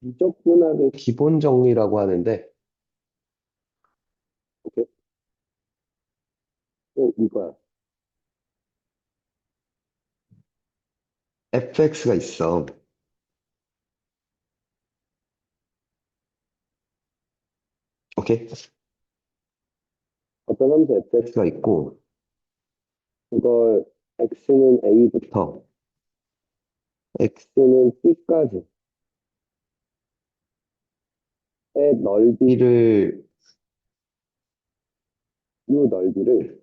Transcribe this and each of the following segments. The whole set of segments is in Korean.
미적분학의 기본 정리라고 하는데, 오케이? 이거야. fx가 있어. 오케이? 어떤 함수 fx가 있고, 그걸 x는 a부터 x는 c까지의 넓이를, 이 넓이를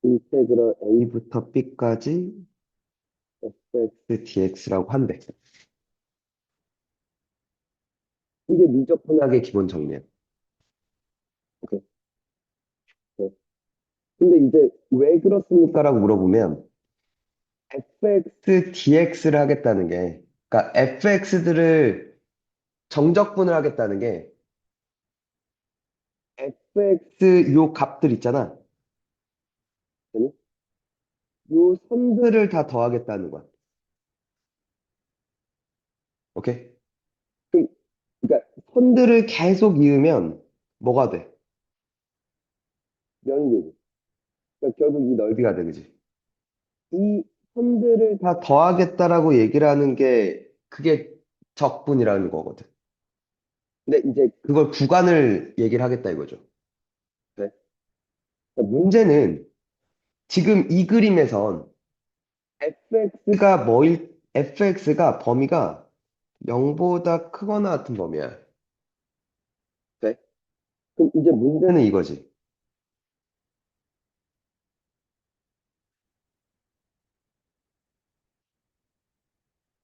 인테그럴 a부터 b까지 fx dx라고 한대. 이게 미적분학의 기본 정리야. 오케이? 네. 근데 이제 왜 그렇습니까라고 물어보면, fx dx를 하겠다는 게, 그러니까 fx들을 정적분을 하겠다는 게 fx 요 값들 있잖아. 아니? 요 선들을 다 더하겠다는 거야. 오케이? 그- 그러니까 선들을 계속 이으면 뭐가 돼? 면이 되지. 그러니까 결국 이 넓이가 돼, 그지? 이 선들을 다 더하겠다라고 얘기를 하는 게 그게 적분이라는 거거든. 근데 이제 그걸 구간을 얘기를 하겠다 이거죠. 네. 그러니까 문제는 지금 이 그림에선 fx가 범위가 0보다 크거나 같은 범위야. 네? 그럼 이제 문제는 이거지.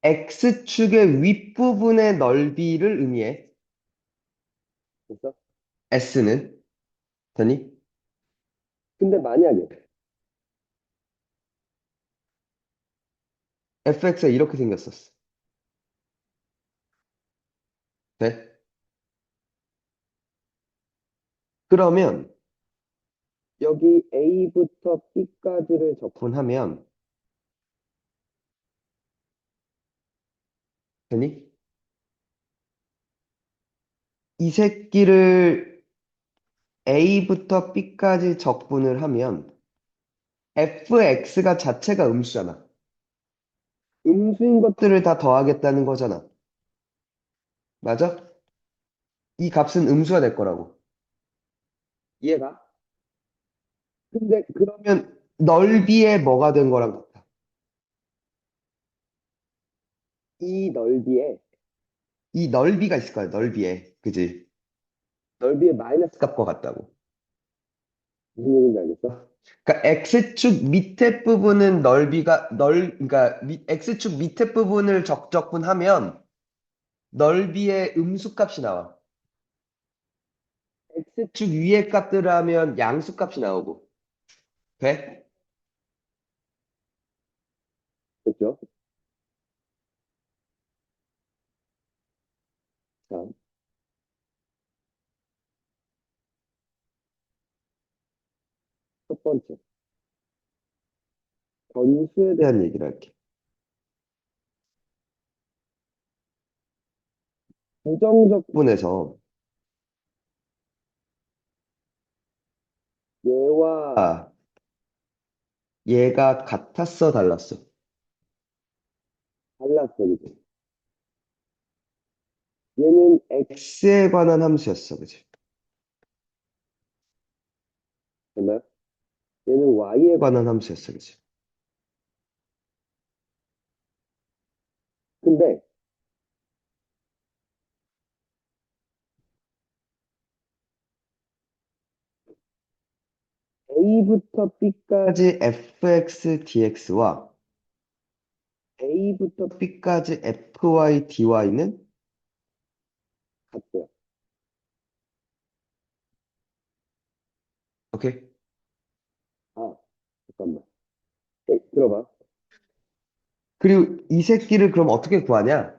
X축의 윗부분의 넓이를 의미해. 그래서 S는 되니? 근데 만약에 fx가 이렇게 생겼었어. 네? 그러면 여기 A부터 B까지를 적분하면 되니? 이 새끼를 A부터 B까지 적분을 하면 fx가 자체가 음수잖아. 음수인 것들을 다 더하겠다는 거잖아. 맞아? 이 값은 음수가 될 거라고. 이해가? 근데 그러면 넓이에 뭐가 된 거랑 같아? 이 넓이에 이 넓이가 있을 거야, 넓이에. 그지? 넓이에 마이너스 값과 같다고. 무슨 얘기인지 알겠어? 그러니까 X축 밑에 부분은 그러니까 X축 밑에 부분을 적분하면 넓이의 음수값이 나와. X축 위의 값들을 하면 양수값이 나오고. 돼? 됐죠? 자, 첫 번째. 변수에 대한 얘기를 할게. 부정적분에서 얘와 얘가 같았어, 달랐어? 달랐어, 그지? 얘는 x에 관한 함수였어, 그지? 됐나요? 얘는 y에 관한 함수였어, 그지? 근데 a부터 b까지 fx dx와 a부터 b까지 fy dy는 같대요. 오케이? 아, 잠깐만. 들어봐. 그리고 이 새끼를 그럼 어떻게 구하냐?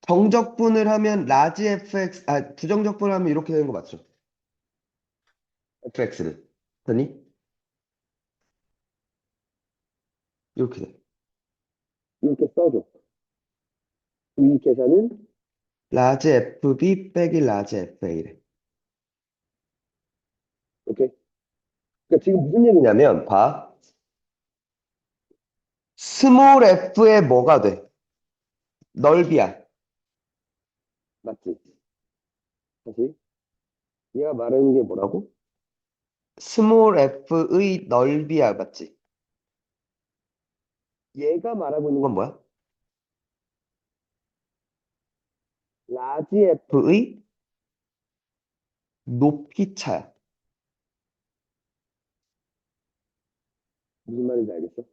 정적분을 하면 라지 fx, 부정적분을 하면 이렇게 되는 거 맞죠? fx를. 됐니? 이렇게 돼. 이렇게 써줘. 이 계산은 라지 FB 빼기 라지 FA래. 오케이? 그러니까 지금 무슨 얘기냐면, 봐. 스몰 f의 뭐가 돼? 넓이야. 맞지? 다시. 얘가 말하는 게 뭐라고? 스몰 f의 넓이야. 맞지? 얘가 말하고 있는 건 뭐야? 라지 f의 높이 차야. 무슨 말인지 알겠어?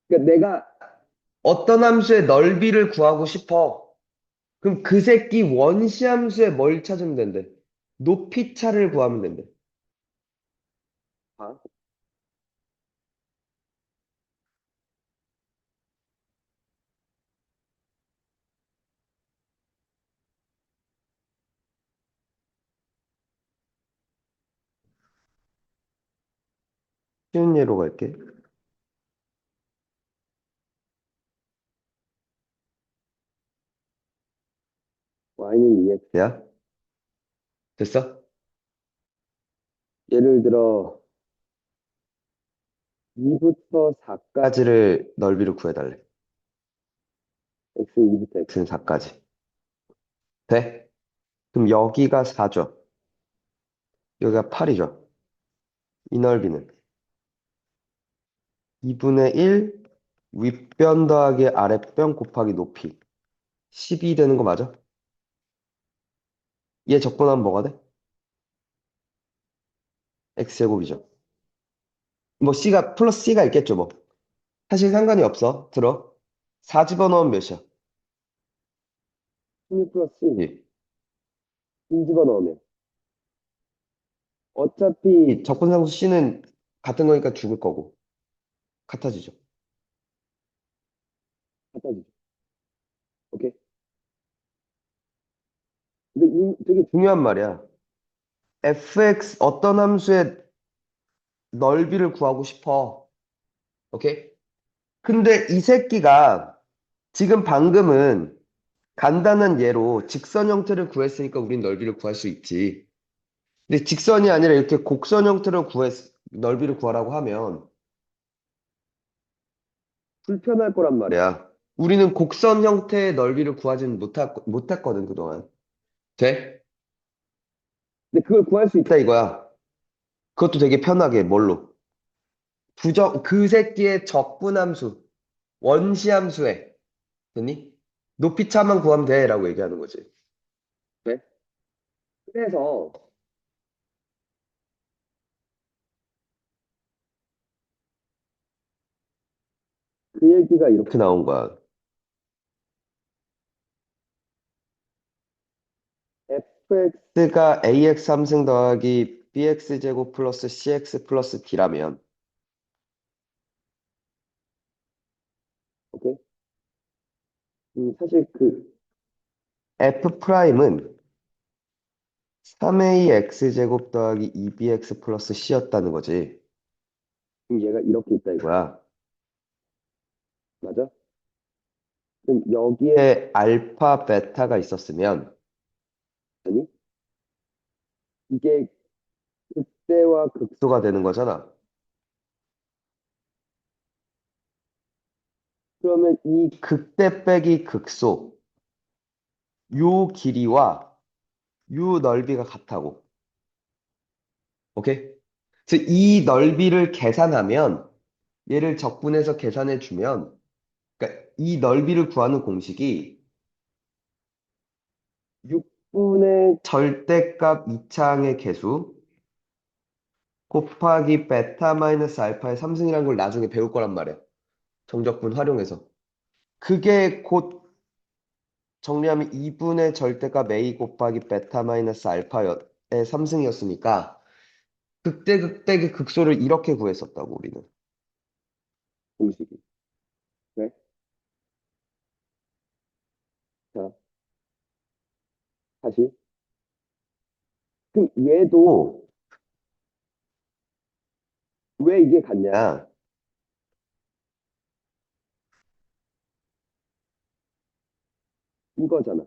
그러니까 내가 어떤 함수의 넓이를 구하고 싶어. 그럼 그 새끼 원시 함수의 뭘 찾으면 된대? 높이 차를 구하면 된대. 아, 쉬운 예로 갈게. y는 2x야. 됐어? 예를 들어 2부터 4까지를 넓이를 구해달래. x는 2부터 x는 4까지. 돼? 그럼 여기가 4죠. 여기가 8이죠. 이 넓이는 2분의 1 윗변 더하기 아랫변 곱하기 높이 12 되는 거 맞아? 얘 적분하면 뭐가 돼? x제곱이죠. 뭐 c가 플러스 c가 있겠죠 뭐. 사실 상관이 없어. 들어. 4 집어넣으면 몇이야? 16 플러스 C. 2 집어넣으면. 어차피 적분상수 C는 같은 거니까 죽을 거고. 같아지죠. 같아지죠. 오케이? 근데 이 되게 중요한 말이야. fx 어떤 함수의 넓이를 구하고 싶어. 오케이? 근데 이 새끼가 지금 방금은 간단한 예로 직선 형태를 구했으니까 우린 넓이를 구할 수 있지. 근데 직선이 아니라 이렇게 곡선 형태로 넓이를 구하라고 하면 불편할 거란 말이야. 우리는 곡선 형태의 넓이를 구하지는 못했거든, 그동안. 돼? 근데 그걸 구할 수 있다 이거야. 그것도 되게 편하게, 뭘로? 그 새끼의 적분함수, 원시함수에, 됐니? 높이차만 구하면 돼, 라고 얘기하는 거지. 네? 그래서 그 얘기가 이렇게 나온 거야. fx가 ax 3승 더하기 bx 제곱 플러스 cx 플러스 d라면, 오케이? 사실 그 f 프라임은 3ax 제곱 더하기 2bx 플러스 c였다는 거지. 그럼 얘가 이렇게 있다 이거야. 맞아? 그럼 여기에 알파, 베타가 있었으면, 아니? 이게 극대와 극소가 되는 거잖아. 그러면 이 극대 빼기 극소, 요 길이와 요 넓이가 같다고. 오케이? 그래서 이 넓이를 계산하면, 얘를 적분해서 계산해 주면, 그러니까 이 넓이를 구하는 공식이 6분의 절대값 이차항의 개수 곱하기 베타 마이너스 알파의 3승이라는 걸 나중에 배울 거란 말이야. 정적분 활용해서. 그게 곧 정리하면 2분의 절대값 a 곱하기 베타 마이너스 알파의 3승이었으니까 극대 극대의 극소를 이렇게 구했었다고 우리는. 공식이. 네? 자, 다시. 그럼 얘도 왜 이게 같냐? 이거잖아.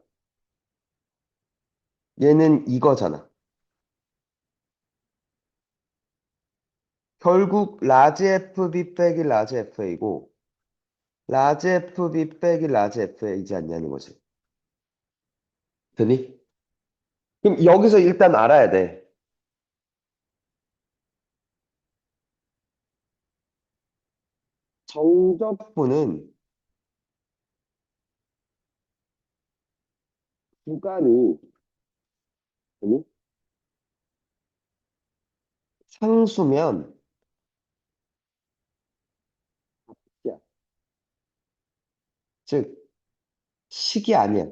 얘는 이거잖아. 결국 라지 FB 빼기 라지 FA고 라지 FB 빼기 라지 FA이지 않냐는 거지. 되니? 그럼 여기서 일단 알아야 돼. 정적분은 구간이 되니? 상수면 야, 즉 식이 아니야.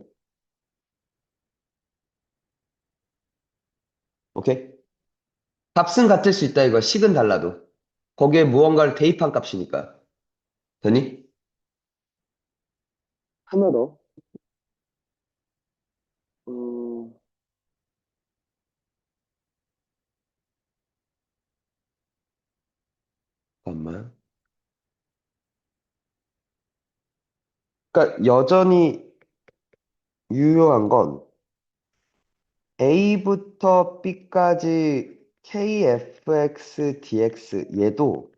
오케이? 값은 같을 수 있다 이거. 식은 달라도. 거기에 무언가를 대입한 값이니까. 되니? 하나 더. 음, 잠깐만. 그러니까 여전히 유효한 건 A부터 B까지 KFX, DX 얘도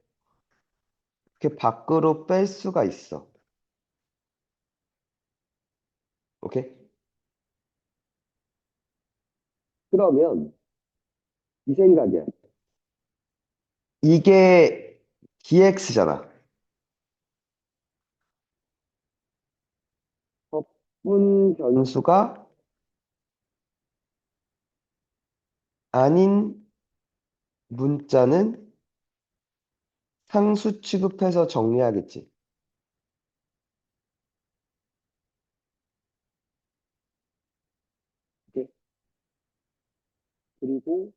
이렇게 밖으로 뺄 수가 있어. 오케이? 그러면 이 생각이야. 이게 DX잖아. 적분 변수가 아닌 문자는 상수 취급해서 정리하겠지. 오케이? 그리고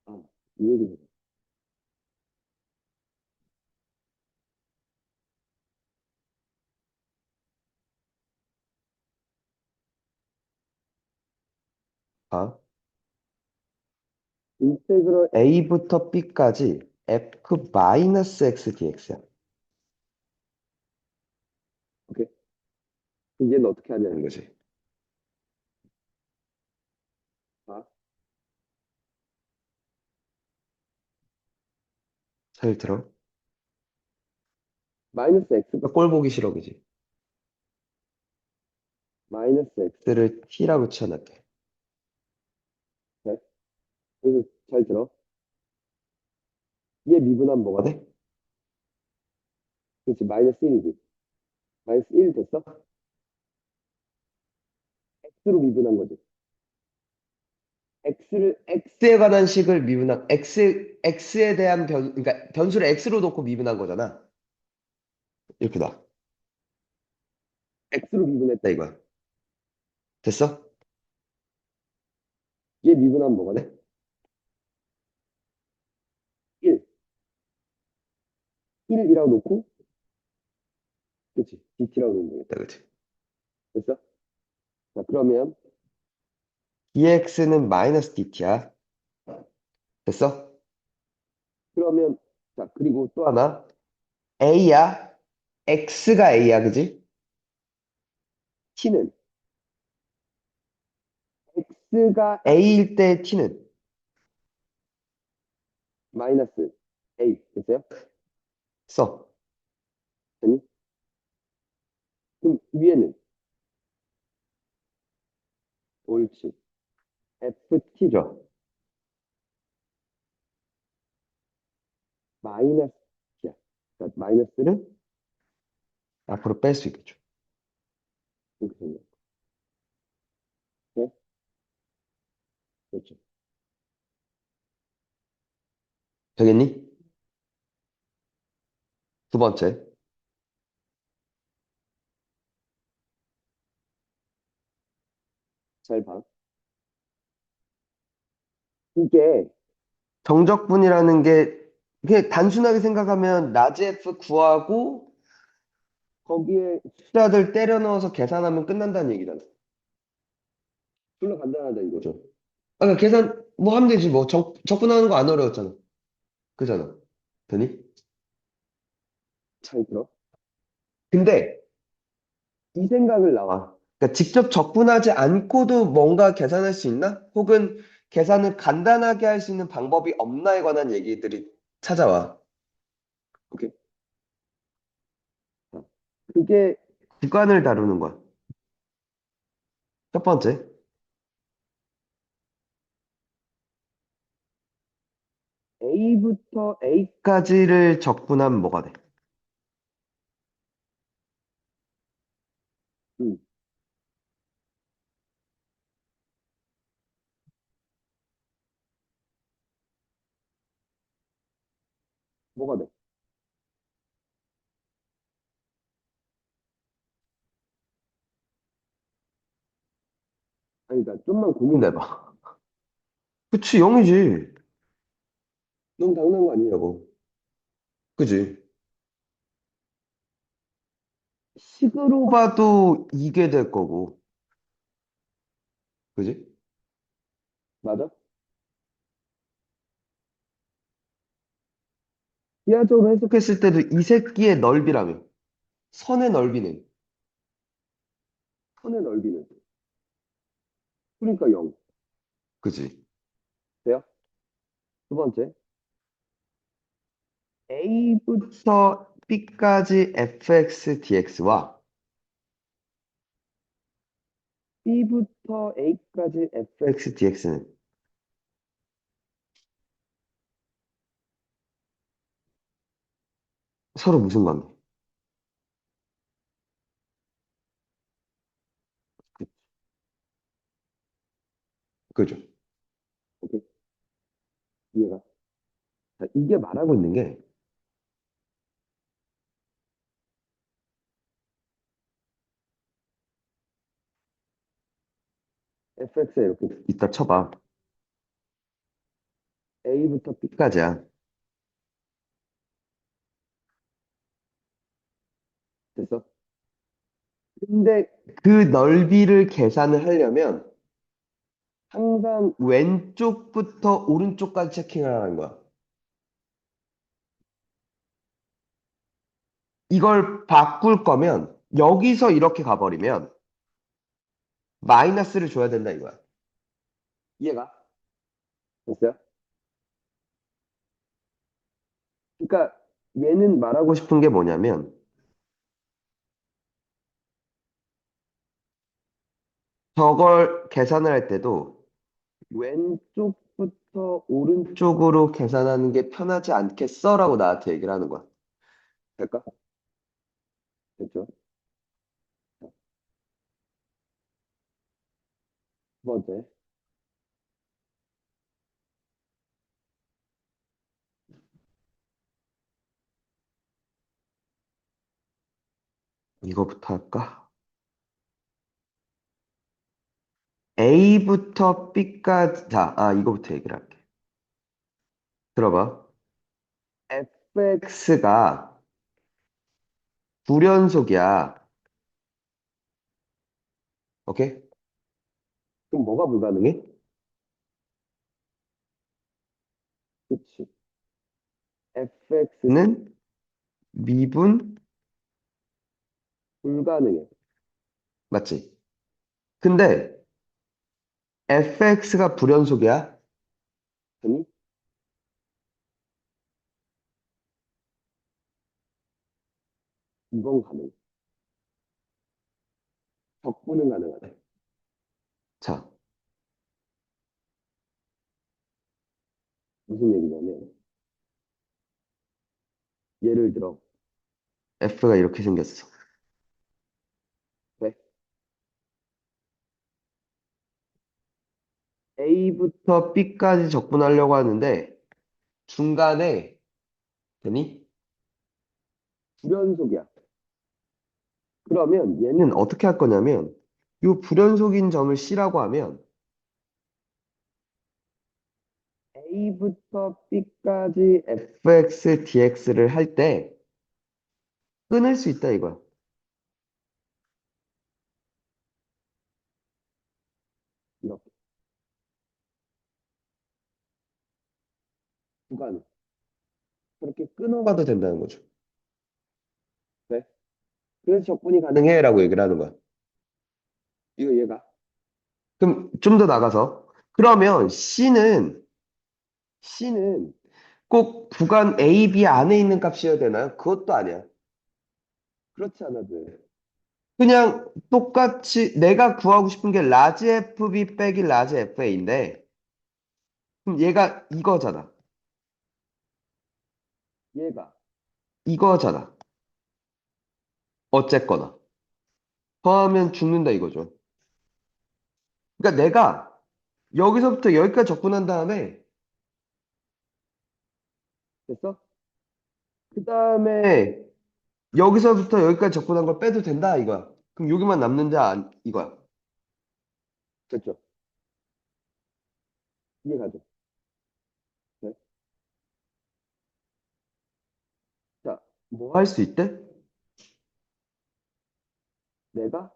아, 이 얘기는 아, 인테그럴 A부터 B까지 F-X dx야. 오케이? 이제는 어떻게 하냐는 거지. 아, 잘 들어. 마이너스 x가 꼴 보기 싫어, 그지? 마이너스 x를 t라고 치워놨대. 네? 그래서 잘 들어. 얘 미분하면 뭐가 돼? 그렇지, 마이너스 1이지. 마이너스 1 됐어? x로 미분한 거지. x에 관한 식을 x에 대한 그러니까 변수를 x로 놓고 미분한 거잖아. 이렇게 나. x로 미분했다, 이거야. 됐어? 얘 미분하면 뭐가 돼? 1. 1이라고 놓고, 그렇지. dt라고 놓으면 되겠다, 그렇지? 됐어? 자, 그러면 dx는 마이너스 dt야. 됐어? 그러면, 자, 그리고 또 하나. a야. x가 a야, 그지? t는, x가 a일 때 t는 마이너스 a. 됐어요? 써. 아니, 그럼 위에는 옳지. ft죠. 마이너스야. 그러니까 마이너스를 앞으로 뺄 수 있겠죠. 이렇게 생겨. 네? 그렇죠. 되겠니? 두 번째. 잘 봐. 이게 정적분이라는 게 이게 단순하게 생각하면 라지 F 구하고 거기에 숫자들 때려 넣어서 계산하면 끝난다는 얘기잖아. 별로 간단하다 이거죠. 아까 계산 뭐 하면 되지 뭐 적분하는 거 안 어려웠잖아. 그잖아. 되니? 잘 들어. 근데 이 생각을 나와. 그러니까 직접 접근하지 않고도 뭔가 계산할 수 있나? 혹은 계산을 간단하게 할 수 있는 방법이 없나에 관한 얘기들이 찾아와. 오케이? 어. 그게 구간을 다루는 거야. 첫 번째, A부터 A까지를 접근하면 뭐가 돼? 응, 뭐가 돼? 아니, 그러니까 좀만 고민해봐. 그치, 0이지. 너무 당연한 거 아니냐고. 그지? 식으로 봐도 이게 될 거고. 그지? 맞아? 기하적으로 해석했을 때도 이 새끼의 넓이라며. 선의 넓이는. 선의 넓이는. 그러니까 0. 그지? 돼요? 두 번째. A부터 B까지 fx dx와 B부터 A까지 fx dx는 서로 무슨 관계? 그- 그죠? 오케이. 이해가. 자, 이게 말하고 있는 게 fx에 이렇게 있다 쳐봐. A부터 B까지야. 됐어? 근데 그 넓이를 계산을 하려면 항상 왼쪽부터 오른쪽까지 체킹을 하는 거야. 이걸 바꿀 거면 여기서 이렇게 가버리면 마이너스를 줘야 된다 이거야. 이해가? 됐어요? 그러니까 얘는 말하고 싶은 게 뭐냐면 저걸 계산을 할 때도 왼쪽부터 오른쪽으로 계산하는 게 편하지 않겠어라고 나한테 얘기를 하는 거야. 될까? 됐죠? 두 번째. 이거부터 할까? A부터 B까지, 자, 이거부터 얘기를 할게. 들어봐. fx가 불연속이야. 오케이? 그럼 뭐가 불가능해? 그치. fx는 미분 불가능해. 맞지? 근데 fx가 불연속이야. 아니, 이건 가능. 적분은 가능하다. 자, 무슨 얘기냐면, 예를 들어, f가 이렇게 생겼어. 네? A부터 B까지 적분하려고 하는데, 중간에, 되니? 불연속이야. 그러면 얘는 어떻게 할 거냐면, 이 불연속인 점을 C라고 하면, A부터 B까지 fx, dx를 할 때, 끊을 수 있다, 이거야. 이렇게. 구간. 그렇게 끊어가도 된다는 거죠. 네? 그래서 적분이 가능해라고 얘기를 하는 거야. 이거 얘가. 그럼 좀 더 나가서 그러면 C는 꼭 구간 A, B 안에 있는 값이어야 되나요? 그것도 아니야. 그렇지 않아도 돼. 그냥 똑같이 내가 구하고 싶은 게 라지 FB 빼기 라지 FA인데 그럼 얘가 이거잖아. 얘가 이거잖아. 어쨌거나. 더하면 죽는다 이거죠. 그러니까 내가 여기서부터 여기까지 접근한 다음에 됐어? 그 다음에 여기서부터 여기까지 접근한 걸 빼도 된다 이거야. 그럼 여기만 남는 자 이거야. 됐죠? 이해 가죠? 네. 자, 뭐 할 수 있대? 내가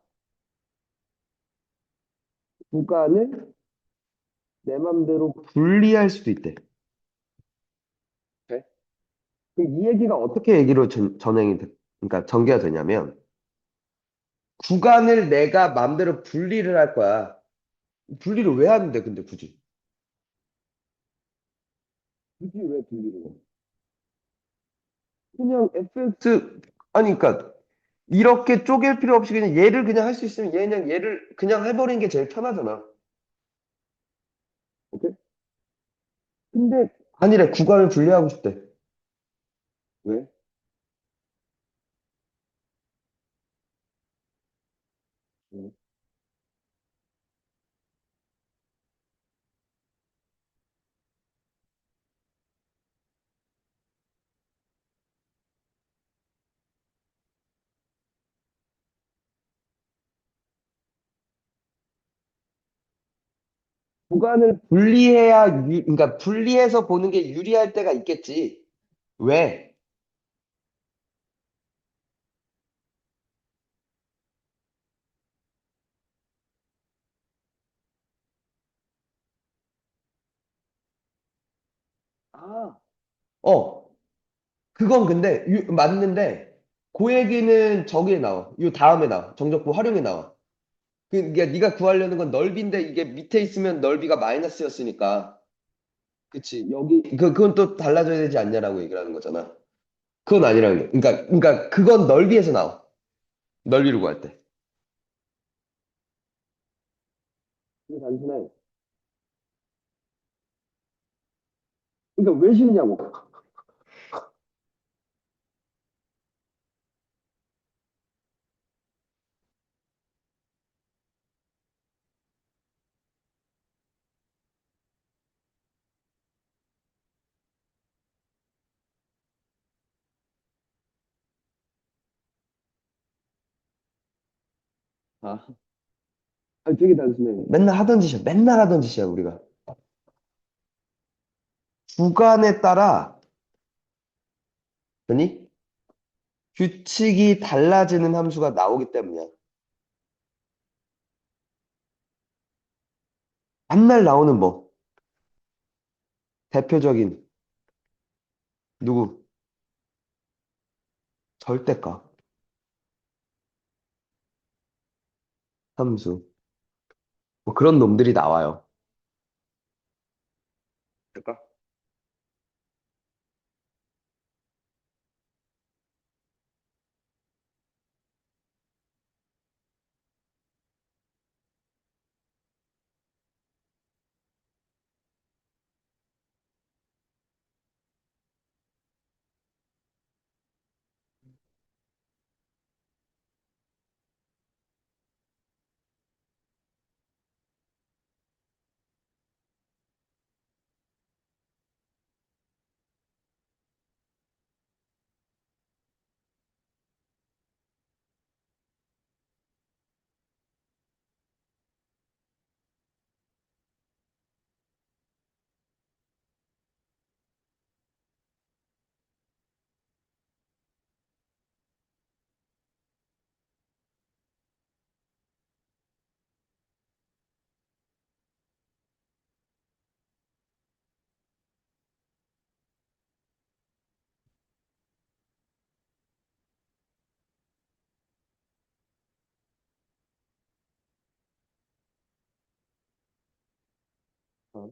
구간을 내 맘대로 분리할 수도 있대. 네? 그럼 이 얘기가 어떻게 얘기로 그러니까 전개가 되냐면 구간을 내가 맘대로 분리를 할 거야. 분리를 왜 하는데 근데 굳이 왜 분리를 해? 그냥 fx 아니 그러니까 이렇게 쪼갤 필요 없이 그냥 얘를 그냥 할 수 있으면 얘를 그냥 해버리는 게 제일 편하잖아. 오케이? 근데 아니래 구간을 분리하고 싶대. 왜? 음. 구간을 분리해야 그러니까 분리해서 보는 게 유리할 때가 있겠지. 왜? 아, 어, 그건 근데 맞는데 그 얘기는 저기에 나와. 요 다음에 나와. 정적부 활용에 나와. 그러니까 네가 구하려는 건 넓이인데 이게 밑에 있으면 넓이가 마이너스였으니까. 그치. 그건 또 달라져야 되지 않냐라고 얘기를 하는 거잖아. 그건 아니라는 거. 그러니까 그건 넓이에서 나와. 넓이를 구할 때. 이게 단순해. 그러니까 왜 싫냐고. 아, 아니, 되게 단순해. 맨날 하던 짓이야, 우리가. 구간에 따라, 아니, 규칙이 달라지는 함수가 나오기 때문이야. 맨날 나오는 뭐, 대표적인, 누구, 절대값, 함수. 뭐 그런 놈들이 나와요. 될까? 어,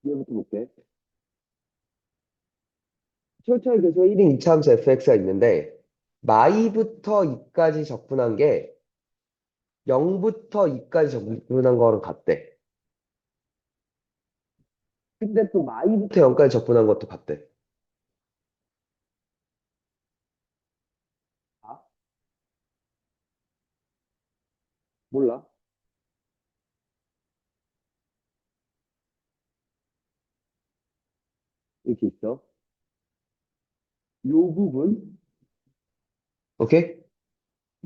얘부터 볼게. 철저히 계속 1인 2차함수 fx가 있는데, 마이부터 2까지 적분한 게 0부터 2까지 적분한 거랑 같대. 근데 또 마이부터 0까지 적분한 것도 같대. 아? 몰라. 이렇게 있어. 요 부분, 오케이?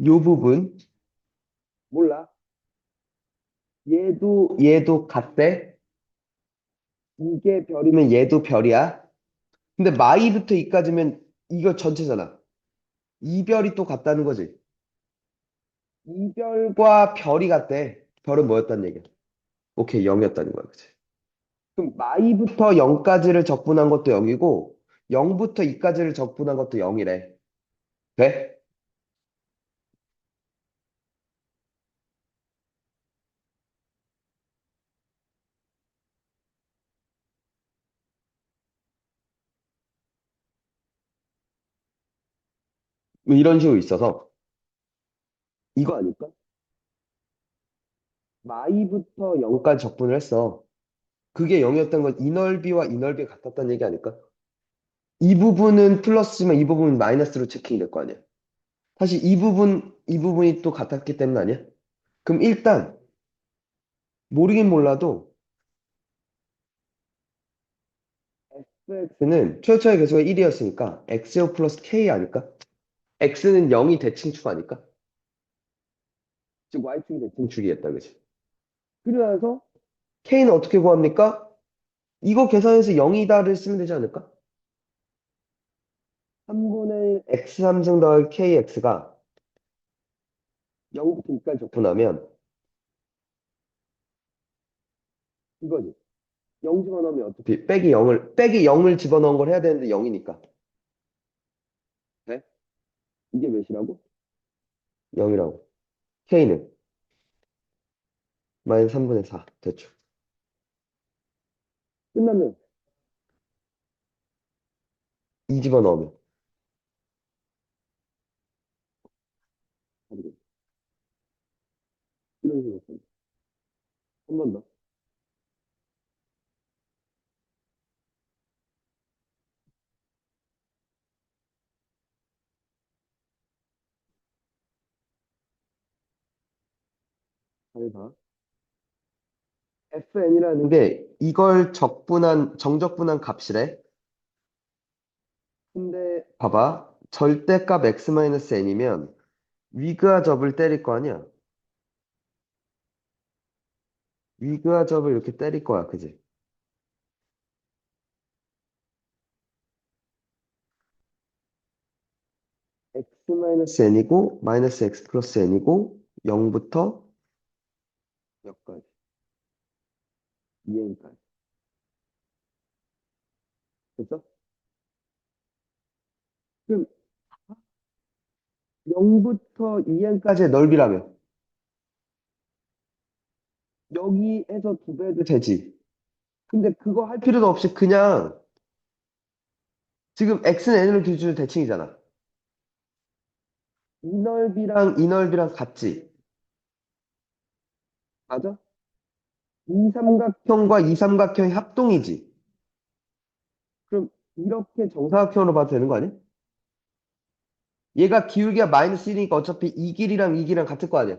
요 부분, 몰라. 얘도 같대. 이게 별이면 얘도 별이야. 근데 마이부터 이까지면 이거 전체잖아. 이별이 또 같다는 거지. 이별과 별이 같대. 별은 뭐였단 얘기야? 오케이, 0이었다는 거야. 그치? 그럼 마이부터 0까지를 적분한 것도 0이고 0부터 2까지를 적분한 것도 0이래. 돼? 뭐 이런 식으로 있어서 이거 아닐까? 마이부터 0까지 적분을 했어. 그게 0이었던 건 이 넓이와 이 넓이가 같았다는 얘기 아닐까? 이 부분은 플러스지만 이 부분은 마이너스로 체킹이 될 거 아니야. 사실 이 부분이 또 같았기 때문 아니야? 그럼 일단 모르긴 몰라도 fx는 최초의 계수가 1이었으니까 x제곱 플러스 k 아닐까? x는 0이 대칭축 아닐까? 즉 y축이 대칭축이겠다, 그치? 그래서 k는 어떻게 구합니까? 이거 계산해서 0이다를 쓰면 되지 않을까? 3분의 x 함승 더하기 kx가 0부터 2까지 적분하면 이거지. 0 집어넣으면 어차피 빼기 0을 집어넣은 걸 해야 되는데 0이니까. 네? 이게 몇이라고? 0이라고. k는 마이너스 3분의 4. 됐죠. 끝나면 2 집어넣으면. 이런 식으로. 한 번 더. 잘 봐. fn이라는 게 이걸 정적분한 값이래. 근데 봐봐. 절대값 x-n이면 위그와 접을 때릴 거 아니야. 위그와 접을 이렇게 때릴 거야. 그지? x-n이고 마이너스 x 플러스 n이고 0부터 몇까지? 2n까지. 됐어? 그럼 0부터 2n까지의 넓이라며. 여기에서 두 배도 되지. 근데 그거 할 필요도 없이 그냥 지금 x는 n으로 기준으로 대칭이잖아. 이 넓이랑 같지. 맞아? 이 삼각형과 이 삼각형의 합동이지. 그럼 이렇게 정사각형으로 봐도 되는 거 아니야? 얘가 기울기가 마이너스 1이니까 어차피 이 길이랑 이 길이랑 같을 거 아니야.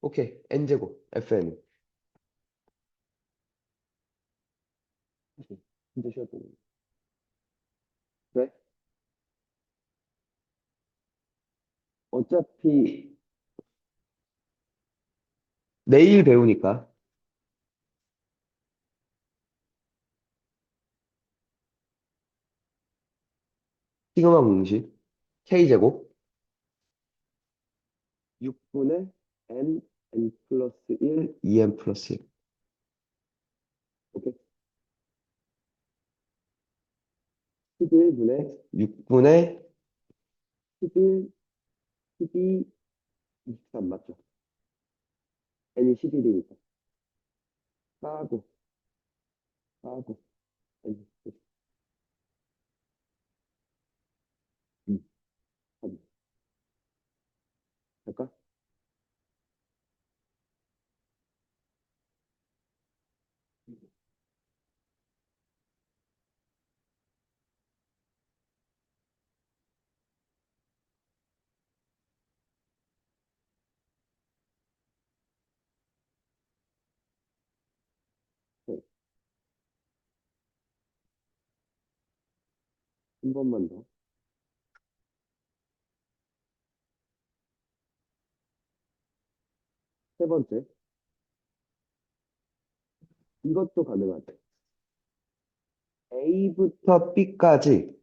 오케이. n제곱 fn. 진짜 쉬웠던 거. 왜? 어차피 내일 배우니까 시그마 공식 k제곱 6분의 n 플러스 1 2n 플러스 1. 오케이. 11분의 6분의 11, 12, 23 맞죠? n이 11이니까. 까고, 까고, n. 음, 할까? 네, 한 번만 더. 세 번째, 이것도 가능하대. A부터 B까지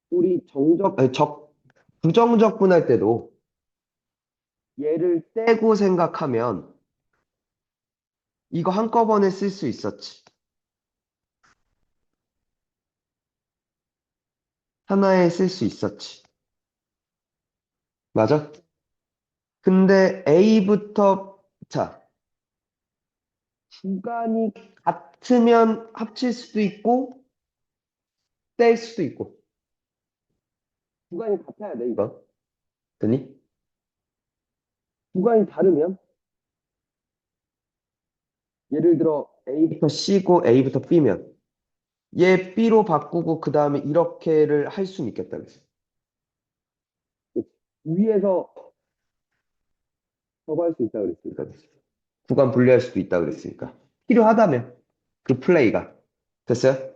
우리 부정적분할 때도 얘를 떼고 생각하면 이거 한꺼번에 쓸 수 있었지. 하나에 쓸 수 있었지. 맞아? 근데 자, 구간이 같으면 합칠 수도 있고, 뗄 수도 있고. 구간이 같아야 돼, 이거. 되니? 구간이 다르면, 예를 들어 A부터 C고 A부터 B면, 얘 B로 바꾸고 그 다음에 이렇게를 할 수는 있겠다. 그래서. 위에서 저거 할 수 있다 그랬으니까. 구간 분리할 수도 있다 그랬으니까. 필요하다면, 그 플레이가. 됐어요?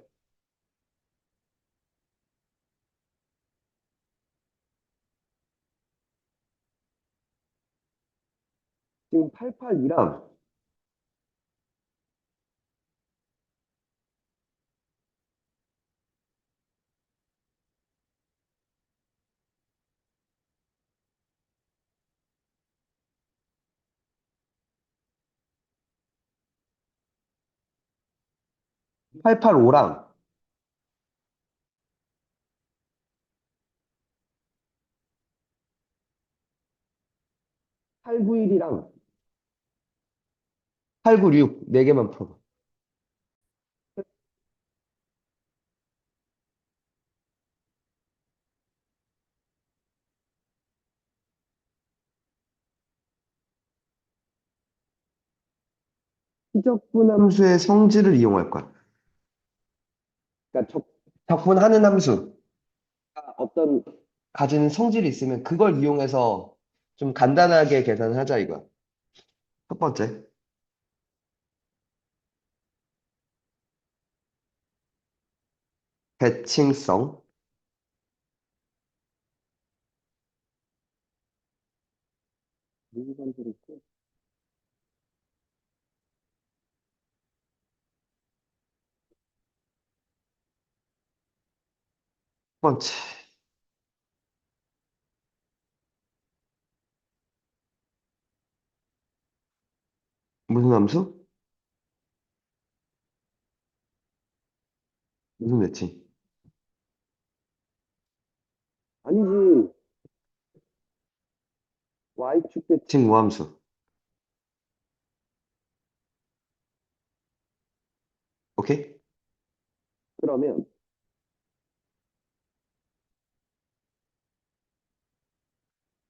지금 88이랑 885랑 891이랑 896, 네개만 풀어봐. 희적분함수의 성질을 이용할 거야. 그러니까 적분하는 함수가 어떤 가지는 성질이 있으면 그걸 이용해서 좀 간단하게 계산을 하자 이거야. 첫 번째, 대칭성. 첫 번째, 무슨 함수? 무슨 대칭? 아니지. Y축 대칭 무함수. 오케이? 그러면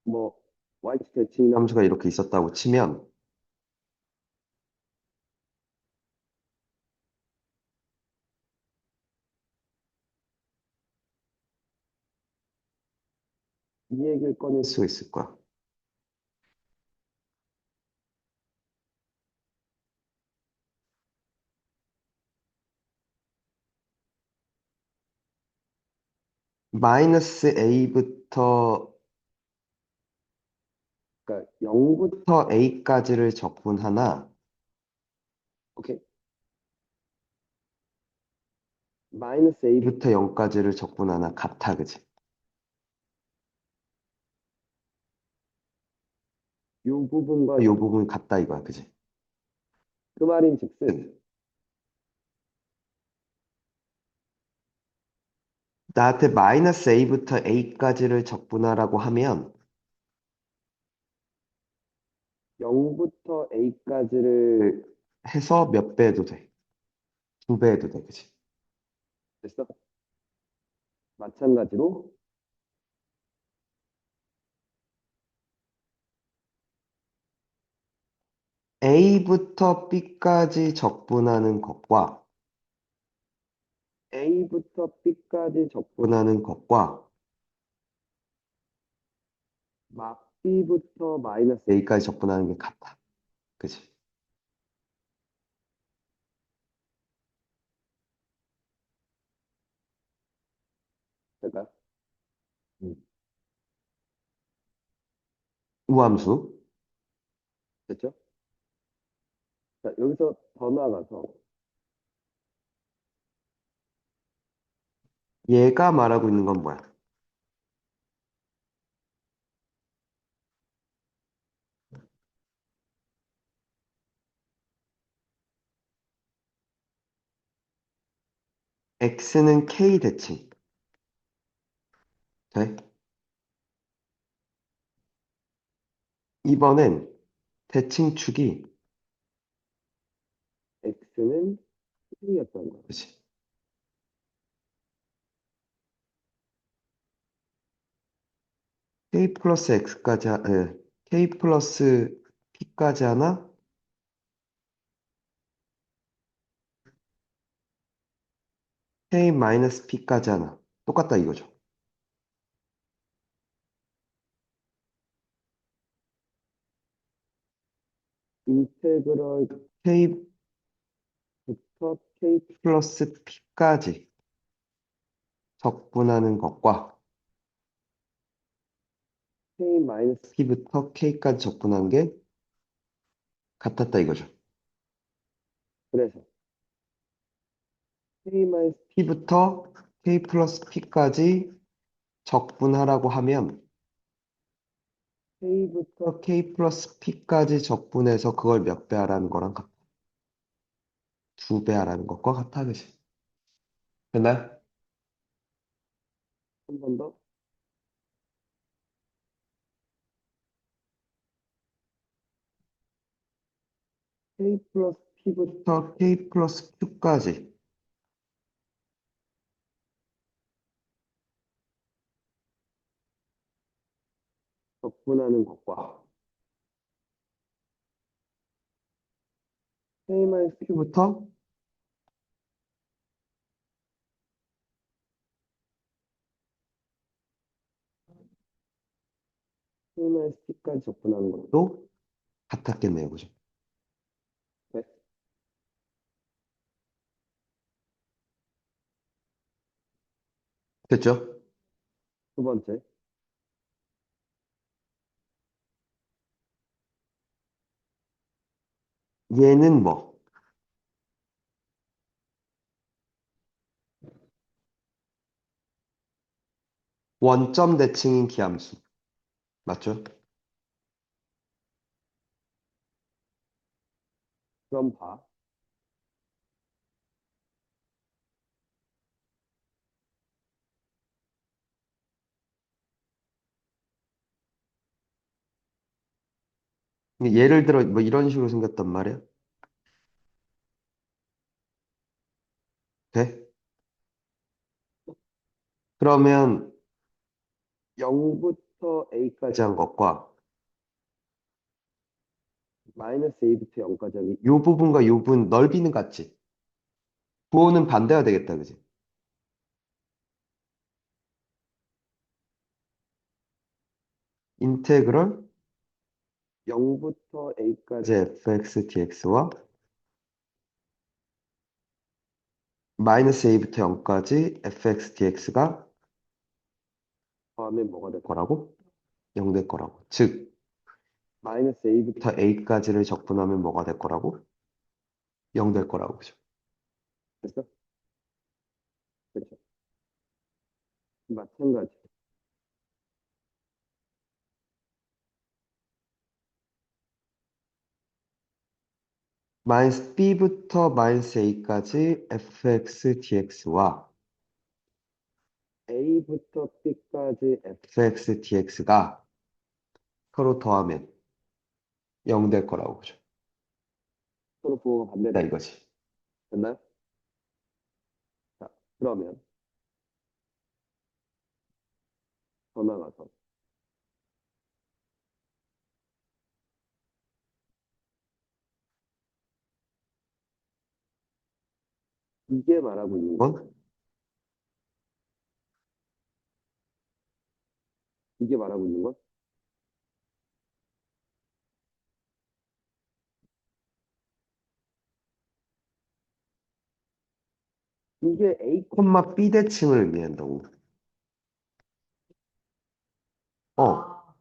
뭐 Y축 대칭 함수가 이렇게 있었다고 치면 이 얘기를 꺼낼 수 있을 거야. 마이너스 A부터 그러니까 0부터 A까지를 적분하나 오케이? 마이너스 A부터 0까지를 적분하나 같아, 그지? 요 부분과 요 부분이 같다 이거야, 그지? 그 말인즉슨 나한테 마이너스 a부터 a까지를 적분하라고 하면 0부터 a까지를 해서 몇 배 해도 돼? 두 배 해도 돼, 그치? 됐어? 마찬가지로 a부터 b까지 적분하는 것과 a부터 b까지 적분하는 것과 막 b부터 마이너스 a까지 적분하는 게 같아. 그치? 그러니까 음. 우함수. 됐죠? 자, 여기서 더 나아가서 얘가 말하고 있는 건 뭐야? x는 k 대칭. 돼? 이번엔 대칭축이 x는 k였던 거야. 그치? k 플러스 x까지, k 플러스 p까지 하나? k 마이너스 p까지 하나. 똑같다 이거죠. 인테그럴 k부터 k 플러스 p까지 적분하는 것과 k 마이너스 p부터 k까지 적분하는 게 같았다 이거죠. 그래서 k 마이너스 p부터 k 플러스 p까지 적분하라고 하면 k부터 k 플러스 p까지 적분해서 그걸 몇 배 하라는 거랑 같아. 두 배 하라는 것과 같아, 그지? 됐나요? 한 번 더. k 플러스 p부터 k 플러스 q까지 적분하는 것과 k 마이너스 q부터 k 마이너스 p까지 적분하는 것도 같았겠네요, 그죠? 네. 됐죠? 두 번째. 얘는 뭐? 원점 대칭인 기함수. 맞죠? 그럼 봐. 예를 들어 뭐 이런 식으로 생겼단 말이야. 돼? 그러면 0부터 a까지 한 것과 마이너스 a부터 0까지 한 이 부분과 이 부분 넓이는 같지? 부호는 반대가 되겠다, 그지? 인테그럴 0부터 a까지 fx dx와 마이너스 a부터 0까지 fx dx가 더하면 뭐가 될 거라고? 0 될 거라고. 즉, 마이너스 a부터 a까지를 적분하면 뭐가 될 거라고? 0 될 거라고. 그죠? 됐어? 그렇죠. 마찬가지. 마이너스 b부터 마이너스 a까지 fx dx와 A부터 B까지 fx, dx가 서로 더하면 0 될 거라고 보죠. 서로 부호가 반대다 이거지. 됐나요? 자, 그러면 더 나가서 이게 말하고 있는 건 이게 말하고 있는 건 이게 A, B 대칭을 의미한다고. 어,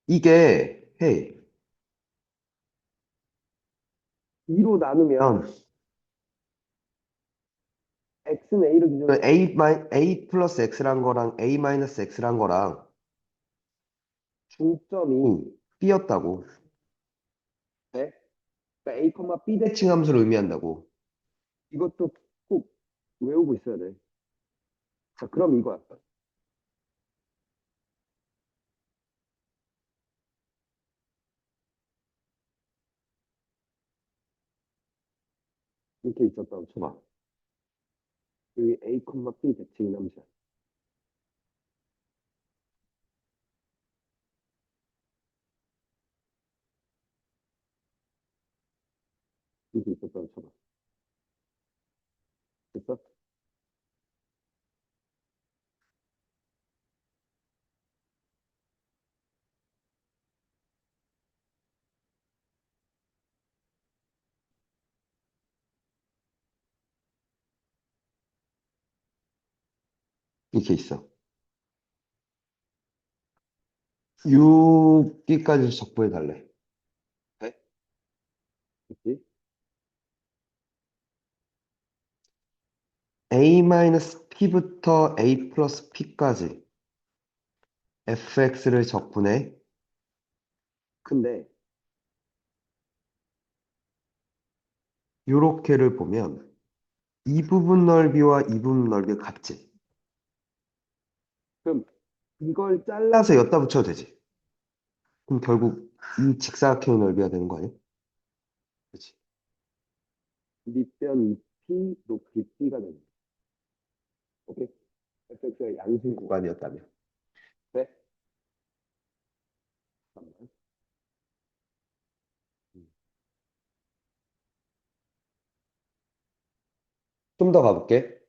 이게 해. 2로 나누면 x는 a로 기준으로 a 플러스 x란 거랑 a 마이너스 x란 거랑 중점이 b였다고. 네? 그러니까 a, b 대칭 함수를 의미한다고. 이것도 꼭 외우고 있어야 돼. 자, 그럼 이거야. 이렇게 있었다고 쳐봐. 여기 a, b 대칭 함수야. 이렇게 있었다고 쳐봐. 됐어? 이렇게 있어. 6기까지 적분해 달래. 돼? 그치? a-p부터 a 플러스 p까지 fx를 적분해. 근데 요렇게를 보면 이 부분 넓이와 이 부분 넓이가 같지. 그럼 이걸 잘라서 여기다 붙여도 되지. 그럼 결국 이 직사각형의 넓이가 되는 거 아니야? 그렇지. 밑변 P, 높이 P가 되는 거야. 오케이? fx의 양심 구간이었다면. 네? 잠깐만. 좀 더 가볼게.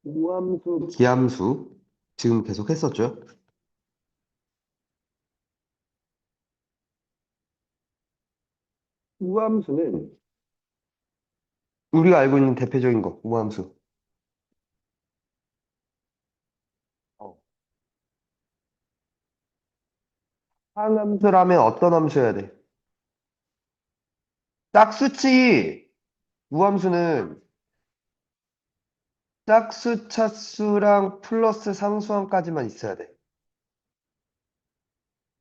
우함수, 기함수 지금 계속 했었죠? 우함수는 우리가 알고 있는 대표적인 거, 우함수. 어. 항함수라면 어떤 함수여야 돼? 짝수치! 우함수는 짝수, 차수랑 플러스 상수함까지만 있어야 돼.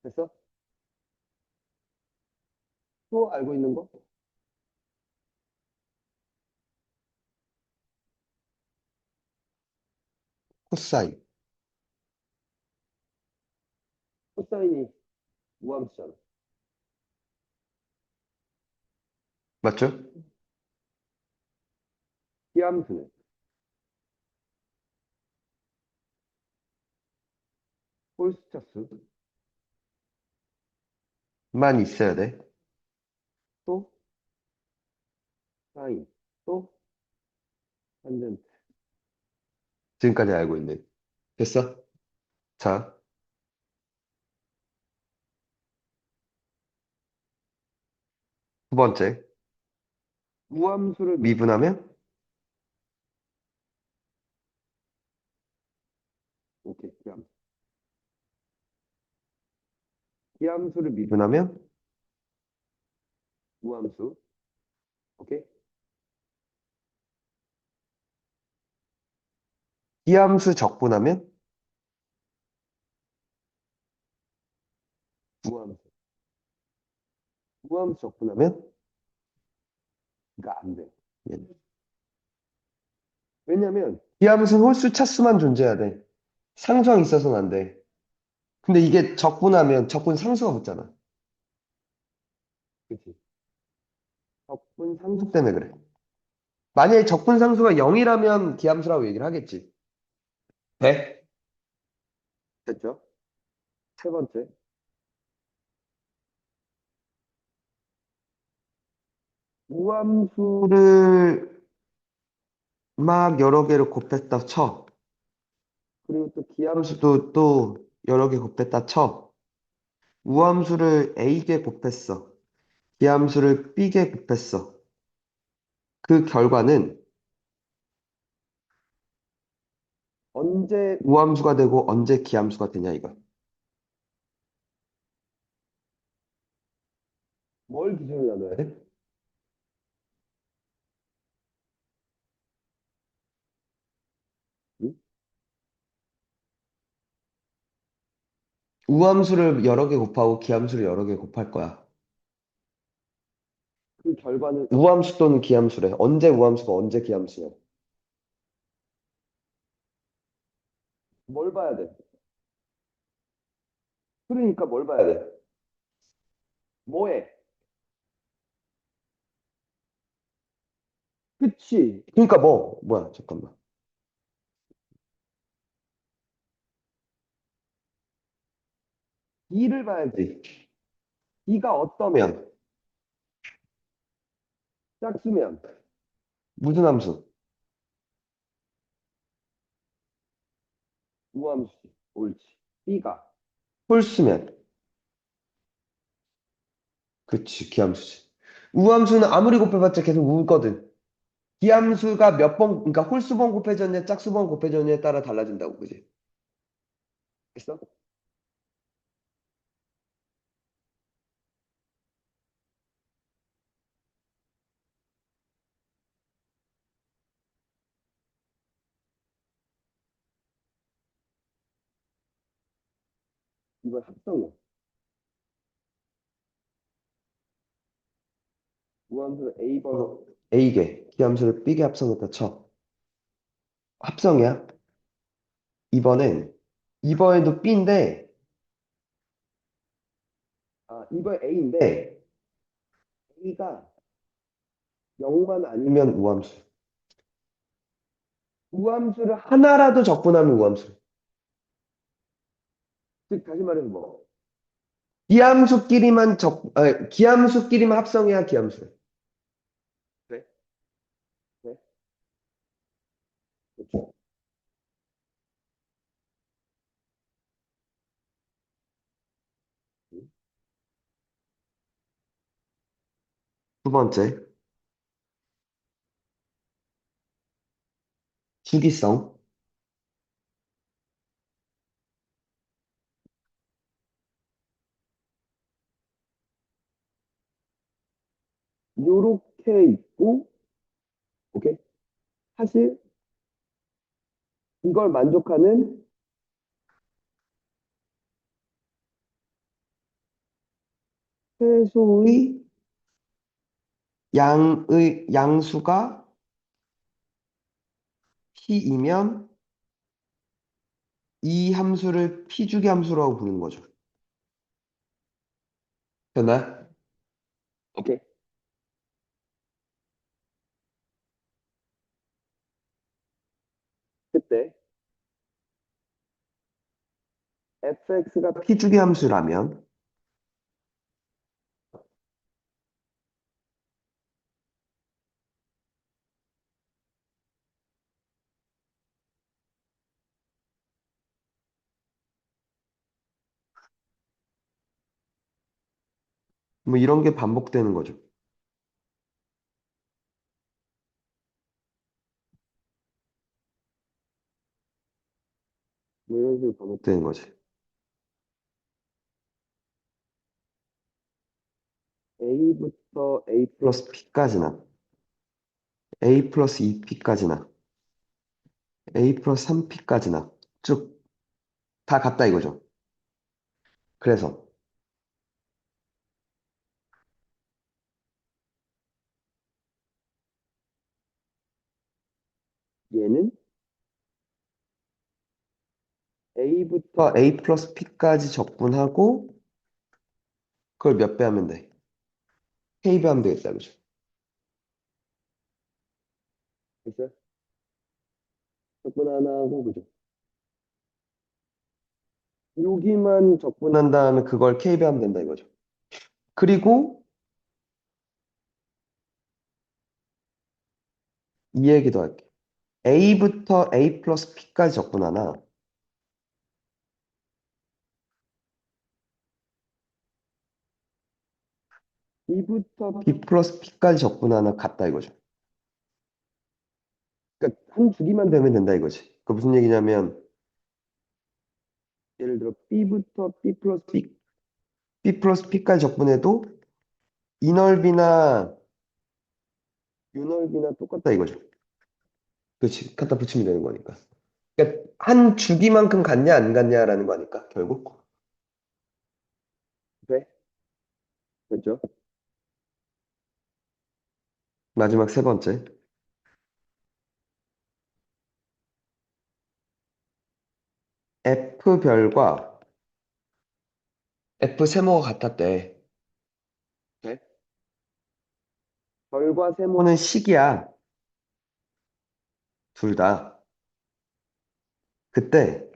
됐어? 또 알고 있는 거? 코사인. 코사인이 우함수잖아. 맞죠? 피함수는 홀수차수만 있어야 돼. 또 사인, 또 탄젠트. 지금까지 알고 있네. 됐어? 자, 두 번째. 우함수를 미분하면? 오케이, 기함수. 기함수를 미분하면? 우함수. 오케이? 기함수 적분하면? 우함수. 우함수 적분하면? 그러니까 안 돼. 얘는. 왜냐면 기함수는 홀수 차수만 존재해야 돼. 상수항 있어서는 안 돼. 근데 이게 적분하면 적분 상수가 붙잖아. 그치? 적분 상수 때문에 그래. 만약에 적분 상수가 0이라면 기함수라고 얘기를 하겠지. 돼? 됐죠? 세 번째. 우함수를 막 여러 개를 곱했다 쳐. 그리고 또 기함수도 또 여러 개 곱했다 쳐. 우함수를 A개 곱했어. 기함수를 B개 곱했어. 그 결과는 언제 우함수가 되고 언제 기함수가 되냐 이거. 뭘 기준으로 나눠야 돼? 응? 우함수를 여러 개 곱하고 기함수를 여러 개 곱할 거야. 그 결과는 우함수 또는 기함수래. 언제 우함수가 언제 기함수야? 뭘 봐야 돼? 그러니까 뭘 봐야 돼? 뭐해? 그치? 그러니까 뭐야? 잠깐만. 이를 봐야지. 이가 어떠면? 짝수면? 무슨 함수? 우함수. 옳지. B가 홀수면? 그치, 기함수지. 우함수는 아무리 곱해봤자 계속 우거든. 기함수가 몇 번, 그러니까 홀수번 곱해졌냐, 짝수번 곱해졌냐에 따라 달라진다고, 그지? 됐어? 이건 합성이야. 무함수를 A번호, A개, 기함수를 B개 합성했다 쳐. 합성이야. 이번에도 B인데, 이번 A인데, A가 0만 아니면 우함수. 우함수를 하나라도 적분하면 우함수. 즉, 다시 말해서 뭐, 기함수끼리만 합성해야 기함수. 그래? 그래? 그렇죠. 두 번째, 주기성. 요렇게 있고, 오케이? 사실 이걸 만족하는 최소의 양수가 p이면 이 함수를 p주기 함수라고 부르는 거죠. 됐나요? 오케이. 그때 fx가 p주기 함수라면 뭐 이런 게 반복되는 거죠. 뭐 이런 식으로 반복되는 거지. a부터 a 플러스 p까지나 a 플러스 2p까지나 a 플러스 3p까지나 쭉 다 같다 이거죠. 그래서 A부터 A 플러스 P까지 적분하고 그걸 몇 배 하면 돼? K배 하면 되겠다, 그죠? 됐어요? 적분 하나 하고, 그죠? 여기만 적분한 다음에 그걸 K배 하면 된다, 이거죠. 그리고 이 얘기도 할게. A부터 A 플러스 P까지 적분하나, B부터 B 플러스 P까지 적분하나 같다, 이거죠. 그러니까 한 주기만 되면 된다, 이거지. 그 무슨 얘기냐면, 예를 들어 B부터 B 플러스 P까지 적분해도 이 넓이나 요 넓이나 똑같다, 이거죠. 그렇지. 갖다 붙이면 되는 거니까. 그러니까 한 주기만큼 같냐, 안 같냐라는 거니까, 결국. 네. 그렇죠. 마지막 세 번째. F별과 F 세모가 같았대. 네? 별과 세모는 식이야. 둘 다. 그때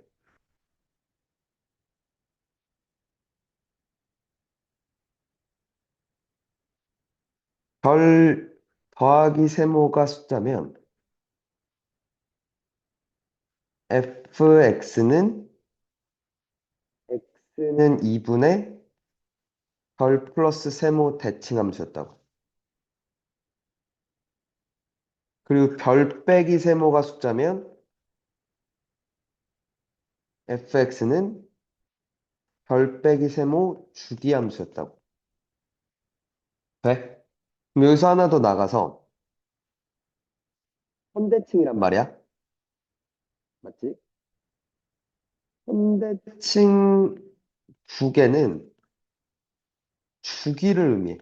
별 더하기 세모가 숫자면 x는 2분의 별 플러스 세모 대칭함수였다고. 그리고 별 빼기 세모가 숫자면 fx는 별 빼기 세모 주기함수였다고. 돼? 그럼 여기서 하나 더 나가서 선대칭이란 말이야. 맞지? 선대칭 두 개는 주기를 의미해.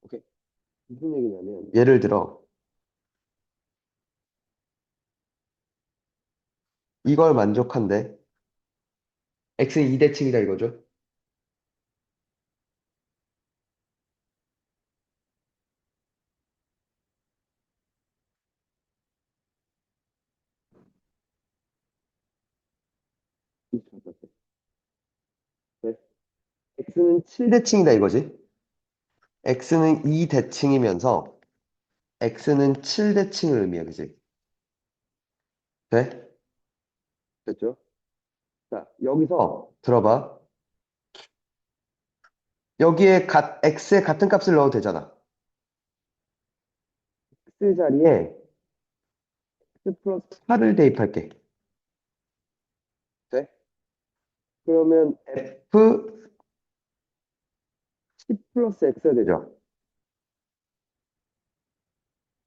오케이. 무슨 얘기냐면 예를 들어 이걸 만족한데 x는 2대칭이다 이거죠. 네. x는 7대칭이다 이거지. x는 2대칭이면서 x는 7대칭을 의미해, 그지? 돼? 됐죠? 자, 여기서 들어봐. 여기에 x에 같은 값을 넣어도 되잖아. x 자리에 x 플러스 8을 대입할게. 돼? 그러면 f 10 플러스 x가 되죠.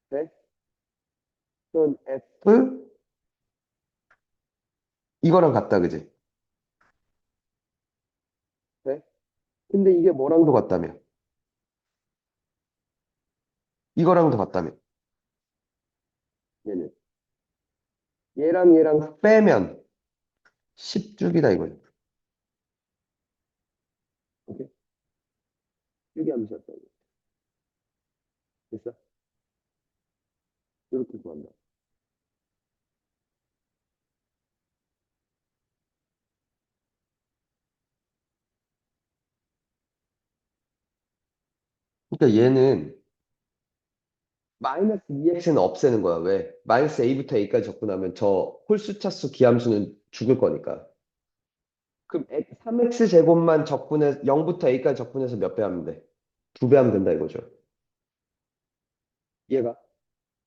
돼? 그럼 f 이거랑 같다, 그지? 돼? 근데 이게 뭐랑도 같다며? 이거랑도 같다며? 얘는. 얘랑 빼면 10쪽이다 이거죠. 오케이? 이게 함수였다. 이거. 됐어? 이렇게 구한다. 그러니까 얘는 마이너스 2x는 없애는 거야. 왜? 마이너스 a부터 a까지 접근하면 저 홀수차수 기함수는 죽을 거니까. 그럼 3x 제곱만 적분해 0부터 a까지 적분해서 몇 배 하면 돼? 2배 하면 된다 이거죠. 얘가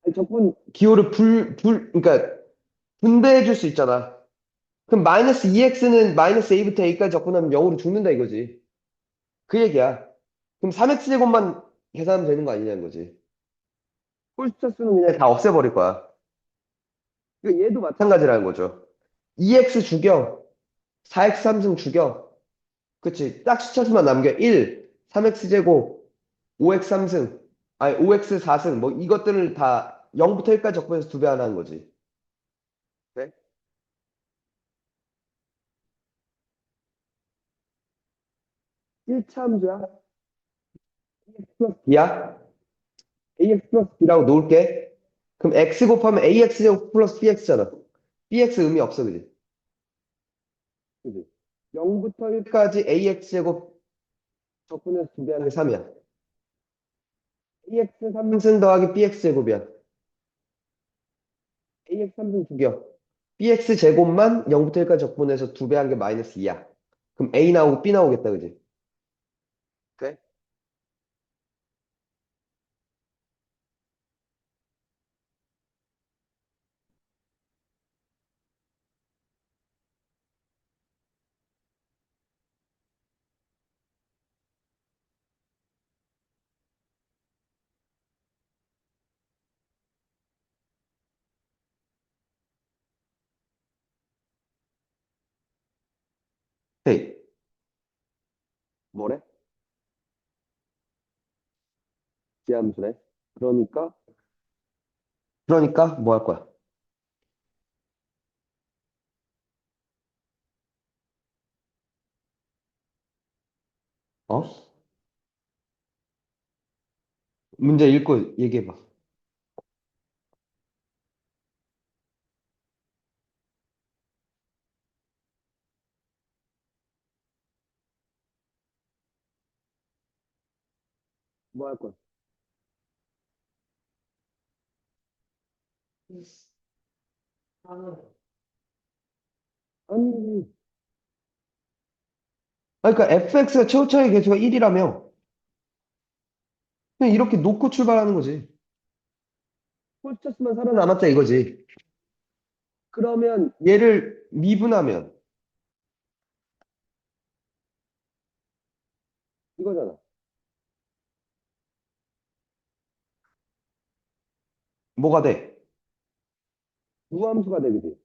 아니, 적분 기호를 그러니까 분배해 줄 수 있잖아. 그럼 마이너스 2x는 마이너스 a부터 a까지 접근하면 0으로 죽는다 이거지. 그 얘기야. 그럼 3x 제곱만 계산하면 되는 거 아니냐는 거지. 홀수차 수는 그냥 다 없애버릴 거야. 그러니까 얘도 마찬가지라는 거죠. 2x 죽여. 4x 3승 죽여. 그치? 딱 숫자수만 남겨. 1, 3x 제곱, 5x 3승, 아니 5x 4승 뭐 이것들을 다 0부터 1까지 적분해서 2배 하나 하는 거지. 네? 1차 함수야? ax 플러스 b야? ax 플러스 b라고 놓을게. 그럼 x 곱하면 ax제곱 플러스 bx잖아. bx 의미 없어, 그지? 그지? 0부터 1까지 ax제곱 적분해서 2배하는 게 3이야. ax 3승 더하기 bx 제곱이야. ax 3승 죽여. bx 제곱만 0부터 1까지 적분해서 2배한 게 마이너스 2야. 그럼 a 나오고 b 나오겠다, 그지? 그래? 헤이, 뭐래? 지함수래. 그러니까 뭐 할 거야? 어? 문제 읽고 얘기해봐. 뭐 할 거야? 아니, 아니, 그러니까 fx가 최고차의 개수가 1이라며. 그냥 이렇게 놓고 출발하는 거지. 홀스터스만 살아남았다 이거지. 그러면 얘를 미분하면 이거잖아. 뭐가 돼? 무함수가 되겠지.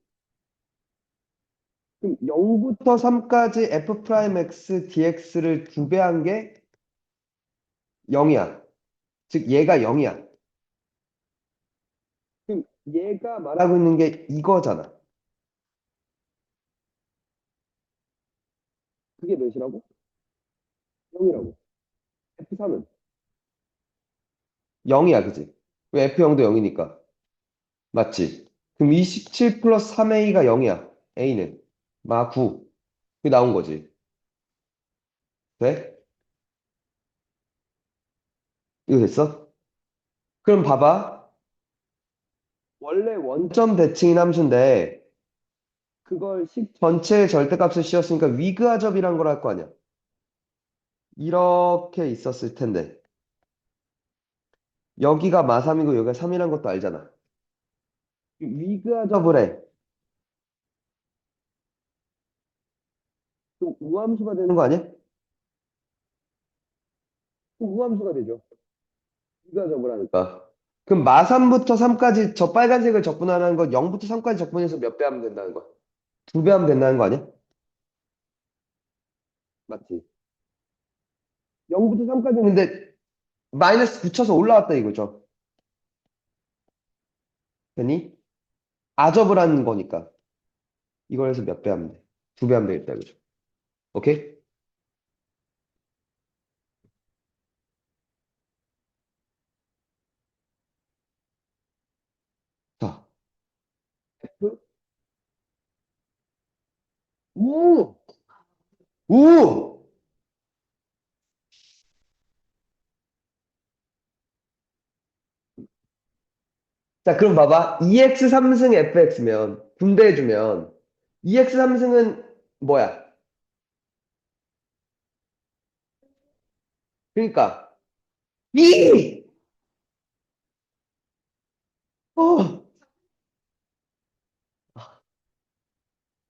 그럼 0부터 3까지 f 프라임 x dx를 2배한 게 0이야. 즉 얘가 0이야. 그럼 얘가 말하고 있는 게 이거잖아. 그게 몇이라고? 0이라고. F3은 0이야, 그지? 왜 F0도 0이니까. 맞지? 그럼 27 플러스 3a가 0이야. a는. 마 9. 그게 나온 거지. 돼? 이거 됐어? 그럼 봐봐. 원래 원점 대칭인 함수인데 그걸 식 전체의 절대값을 씌웠으니까 위그하접이란 걸 할 거 아니야. 이렇게 있었을 텐데 여기가 마3이고 여기가 3이란 것도 알잖아. 위그하접을 해. 그럼 우함수가 되는 거 아니야? 그럼 우함수가 되죠. 위그하접을 하니까. 그럼 마3부터 3까지 저 빨간색을 적분하는 건 0부터 3까지 적분해서 몇 배 하면 된다는 거야? 2배 하면 된다는 거 아니야? 맞지? 0부터 3까지 근데 마이너스 붙여서 올라왔다 이거죠. 괜히 아접을 하는 거니까 이걸 해서 몇 배 하면 돼? 2배 하면 되겠다 이거죠. 오케이? 자, F 우! 우! 자, 그럼 봐봐. 2x 3승 fx면 분배해주면 2x 3승은 뭐야? 그러니까 2! 어,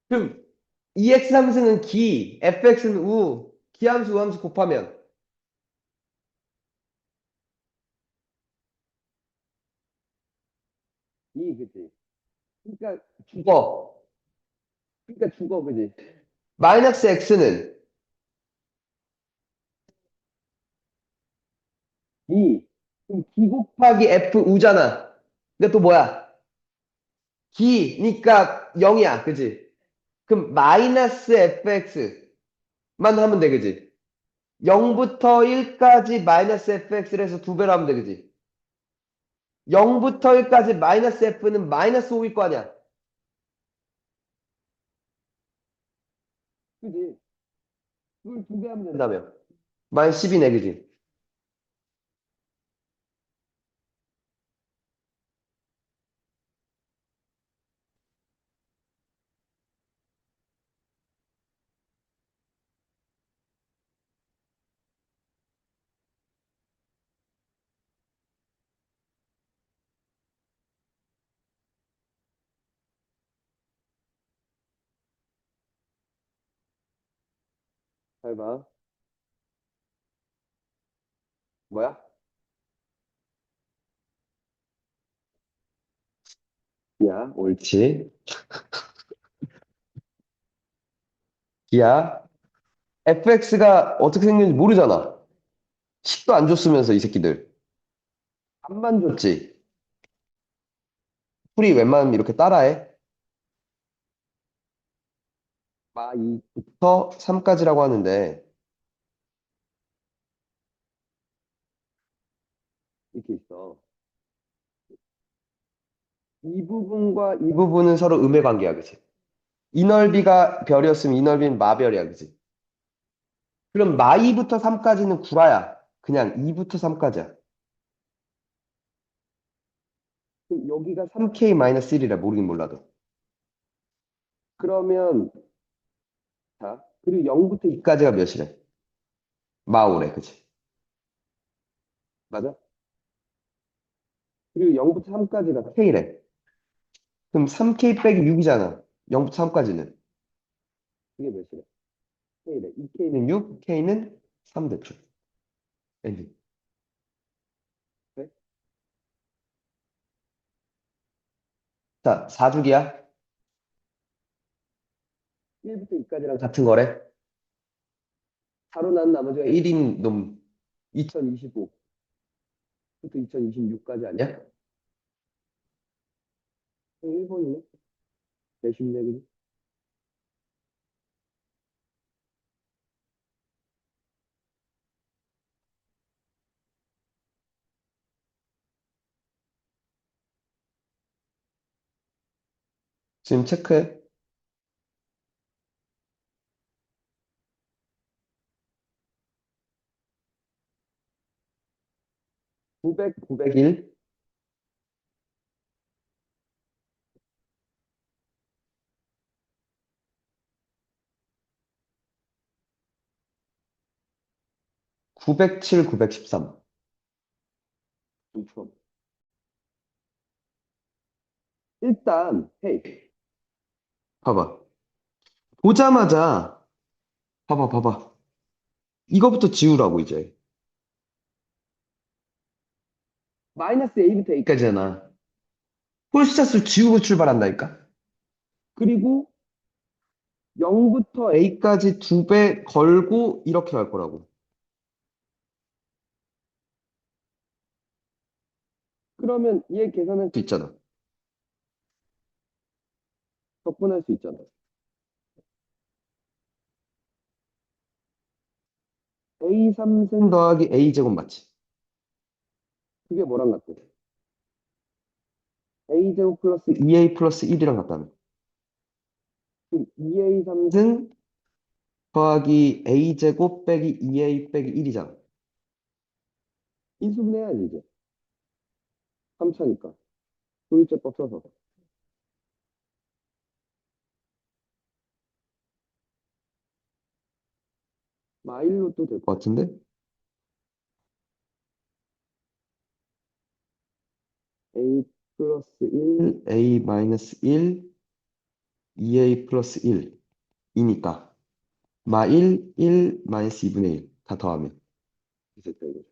그럼 2x 3승은 기, fx는 우, 기함수, 우함수 곱하면 2, 그치? 그러니까 죽어. 그러니까 죽어, 그지? 마이너스 x는 2. 그럼 기 곱하기 f 우잖아. 근데 또 뭐야? 기니까 0이야, 그지? 그럼 마이너스 fx만 하면 돼, 그지? 0부터 1까지 마이너스 fx를 해서 두 배로 하면 되겠지. 0부터 1까지 마이너스 f는 마이너스 5일 거 아니야. 그지? 그걸 두 배 하면 된다며. 마이너스 10이네, 그지? 잘 봐. 뭐야? 야, 옳지. 야, fx가 어떻게 생겼는지 모르잖아. 10도 안 줬으면서 이 새끼들. 반만 줬지. 풀이 웬만하면 이렇게 따라해. 마 2부터 3까지라고 하는데, 이렇게 있어. 이 부분과 이 부분은 서로 음의 관계야, 그치? 이 넓이가 별이었으면 이 넓이는 마별이야, 그치? 그럼 마 2부터 3까지는 구라야. 그냥 2부터 3까지야. 여기가 3k-1이라 모르긴 몰라도. 그러면, 자, 그리고 0부터 2까지가 몇이래? 마오래, 그치? 맞아? 그리고 0부터 3까지가 k래. 그럼 3k 빼기 6이잖아. 0부터 3까지는. 그게 몇이래? k래. 2k는 6, k는 3 대충. 엔딩. 네? 자, 4주기야. 1부터 2까지랑 같은 거래. 4로 난 나머지가 1인 놈 2025부터 2026까지 아니야? 1번이네. 내쉽네, 그지? 지금 체크해. 900, 901, 907, 913. 일단, 헤이, 봐봐. 보자마자, 봐봐. 이거부터 지우라고, 이제. 마이너스 A부터 A까지잖아. 홀수차수 지우고 출발한다니까? 그리고 0부터 A까지 두 배 걸고 이렇게 갈 거라고. 그러면 얘 계산할 수 있잖아. 적분할 수 있잖아. A 3승 더하기 A 제곱 맞지? 그게 뭐랑 같대? A 제곱 플러스 2A 플러스 1이랑 같다며. 그럼 2A 3승 더하기 A 제곱 빼기 2A 빼기 1이잖아. 인수분해야지 이제. 3차니까. 조일제법 써서. 마일로 또 될 것 같은데? A 플러스 1, A 마이너스 1, 2A 플러스 1. 이니까. 마 1, 1 마이너스 2분의 1. 다 더하면. 됐다, 이거죠.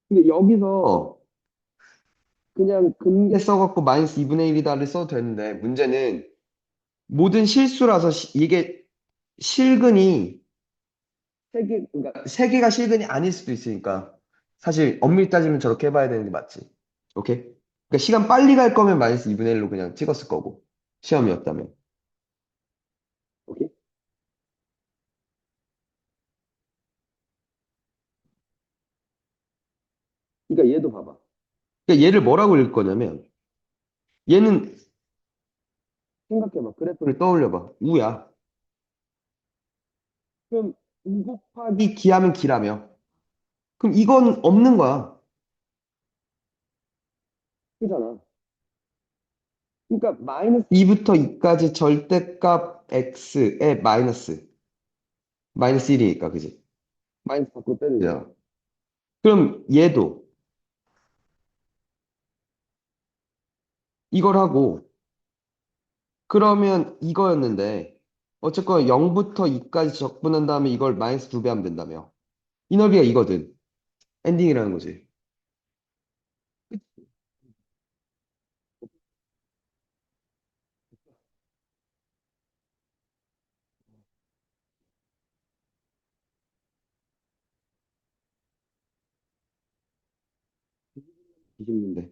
근데 여기서 그냥 근계 써갖고 마이너스 2분의 1이다를 써도 되는데, 문제는 모든 실수라서 이게 실근이 그러니까 세 개가 실근이 아닐 수도 있으니까 사실 엄밀히 따지면 저렇게 해봐야 되는 게 맞지. 오케이? 그러니까 시간 빨리 갈 거면 마이너스 2분의 1로 그냥 찍었을 거고 시험이었다면. 오케이? 그러니까 얘도 봐봐. 그러니까 얘를 뭐라고 읽을 거냐면 얘는 생각해봐. 그래프를 떠올려봐. 우야. 그럼 우 곱하기 기하면 기라며. 그럼 이건 없는 거야. 그잖아. 그러니까 마이너스 2부터 2까지 절대값 x의 마이너스 1이니까 그지? 마이너스 밖으로 빼면 되잖아. 그럼 얘도 이걸 하고 그러면 이거였는데 어쨌건 0부터 2까지 적분한 다음에 이걸 마이너스 2배 하면 된다며. 이 넓이가 이거든. 엔딩이라는 거지. 뒤집는데.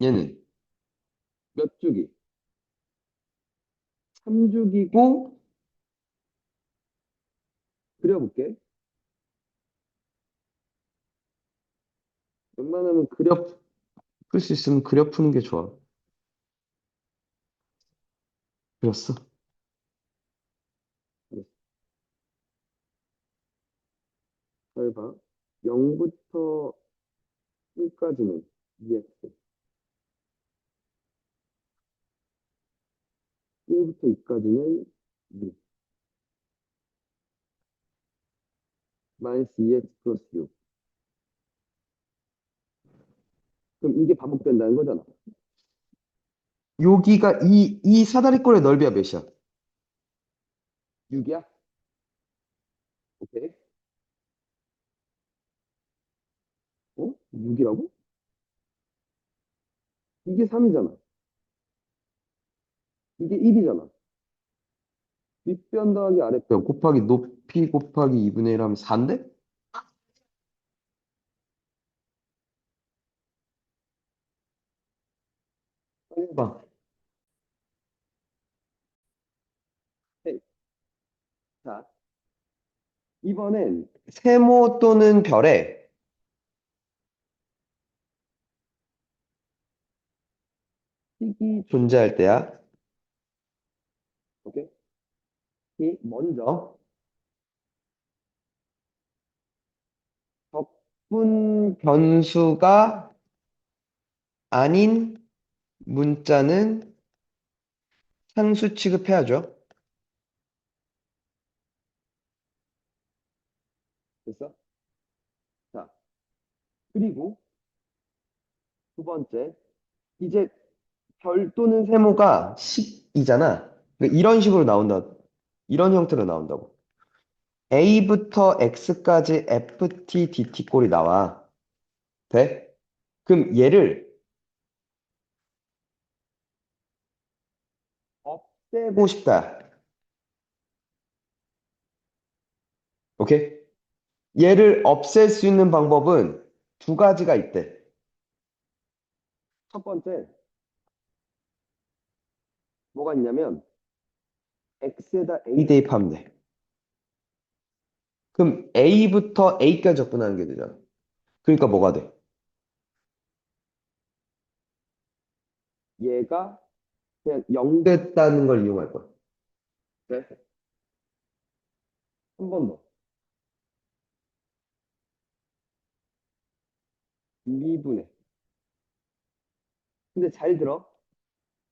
얘는 몇 주기? 3주기고 그려볼게. 웬만하면 그려 풀 수 있으면 그려 푸는 게 좋아. 그렸어? 그랬어. 잘 봐. 0부터 1까지는 2x, 1부터 2까지는 2, 마이너스 2x 플러스 6. 그럼 이게 반복된다는 거잖아. 여기가 이 사다리꼴의 넓이가 몇이야? 6이야? 오케이. 어? 6이라고? 이게 3이잖아. 이게 1이잖아. 윗변 더하기 아랫변 곱하기 높이 곱하기 2분의 1 하면 4인데? 빨리 해봐. 네. 자, 이번엔 세모 또는 별에 식이 존재할 때야. 오케이? 이 먼저 적분 변수가 아닌 문자는 상수 취급해야죠. 됐어? 자, 그리고 두 번째, 이제 별 또는 세모가 식이잖아. 그러니까 이런 식으로 나온다. 이런 형태로 나온다고. A부터 X까지 FT, DT 꼴이 나와. 돼? 그럼 얘를 없애고 싶다. 오케이? 얘를 없앨 수 있는 방법은 두 가지가 있대. 첫 번째, 뭐가 있냐면 X에다 A 대입하면 돼. 그럼 A부터 A까지 접근하는 게 되잖아. 그러니까 뭐가 돼? 얘가 그냥 0 됐다는 걸 이용할 거야. 네? 한 번 더. 미분해. 근데 잘 들어.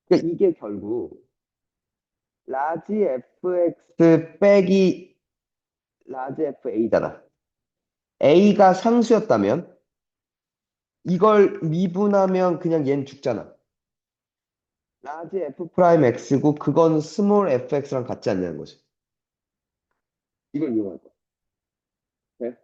그러니까 이게 결국 라지 fx 빼기 라지 fa잖아. a가 상수였다면 이걸 미분하면 그냥 얘는 죽잖아. 라지 f 프라임 x고 그건 스몰 fx랑 같지 않냐는 거지. 이걸 이용할 거야. 네?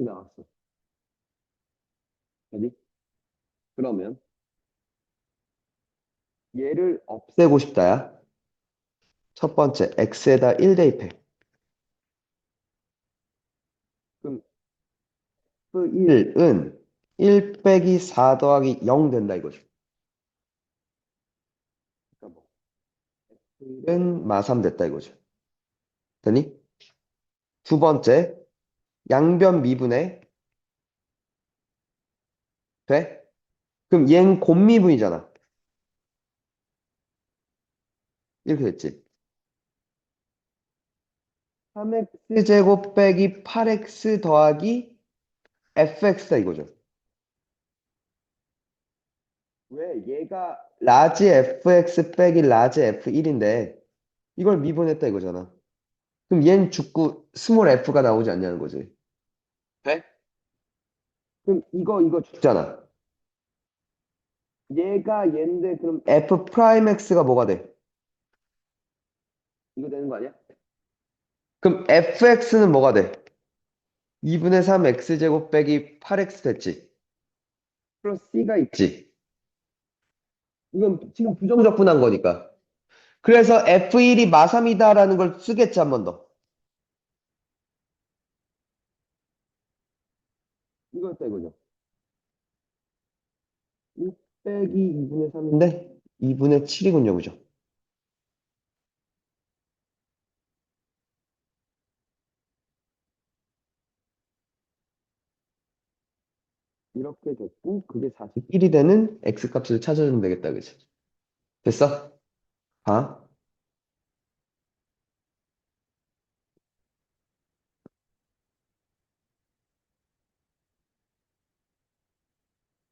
나왔어. 아니? 그러면 얘를 없애고 싶다야. 첫 번째, x에다 1 대입해. 그럼 F1은 1 빼기 4 더하기 0 된다 이거죠. 그러니까 뭐 F1은 마삼 됐다 이거죠. 되니? 두 번째, 양변 미분해. 돼? 그럼 얘는 곱미분이잖아. 이렇게 됐지. 3x 제곱 빼기 8x 더하기 fx다 이거죠. 왜? 얘가 라지 fx 빼기 라지 f1인데 이걸 미분했다 이거잖아. 그럼 얘는 죽고 스몰 f가 나오지 않냐는 거지. 돼? 그럼 이거 죽잖아. 얘가 얘인데 그럼 f 프라임 x가 뭐가 돼? 이거 되는 거 아니야? 그럼 fx는 뭐가 돼? 2분의 3 x제곱 빼기 8x 됐지. 플러스 c가 있지. 이건 지금 부정적분한 거니까. 그래서 f1이 마삼이다라는 걸 쓰겠지 한 번 더. 이거였다 이거죠. 6 빼기 2분의 3인데 2분의 7이군요. 그죠? 이렇게 됐고 그게 41이 되는 x값을 찾아주면 되겠다. 그치? 됐어? 봐.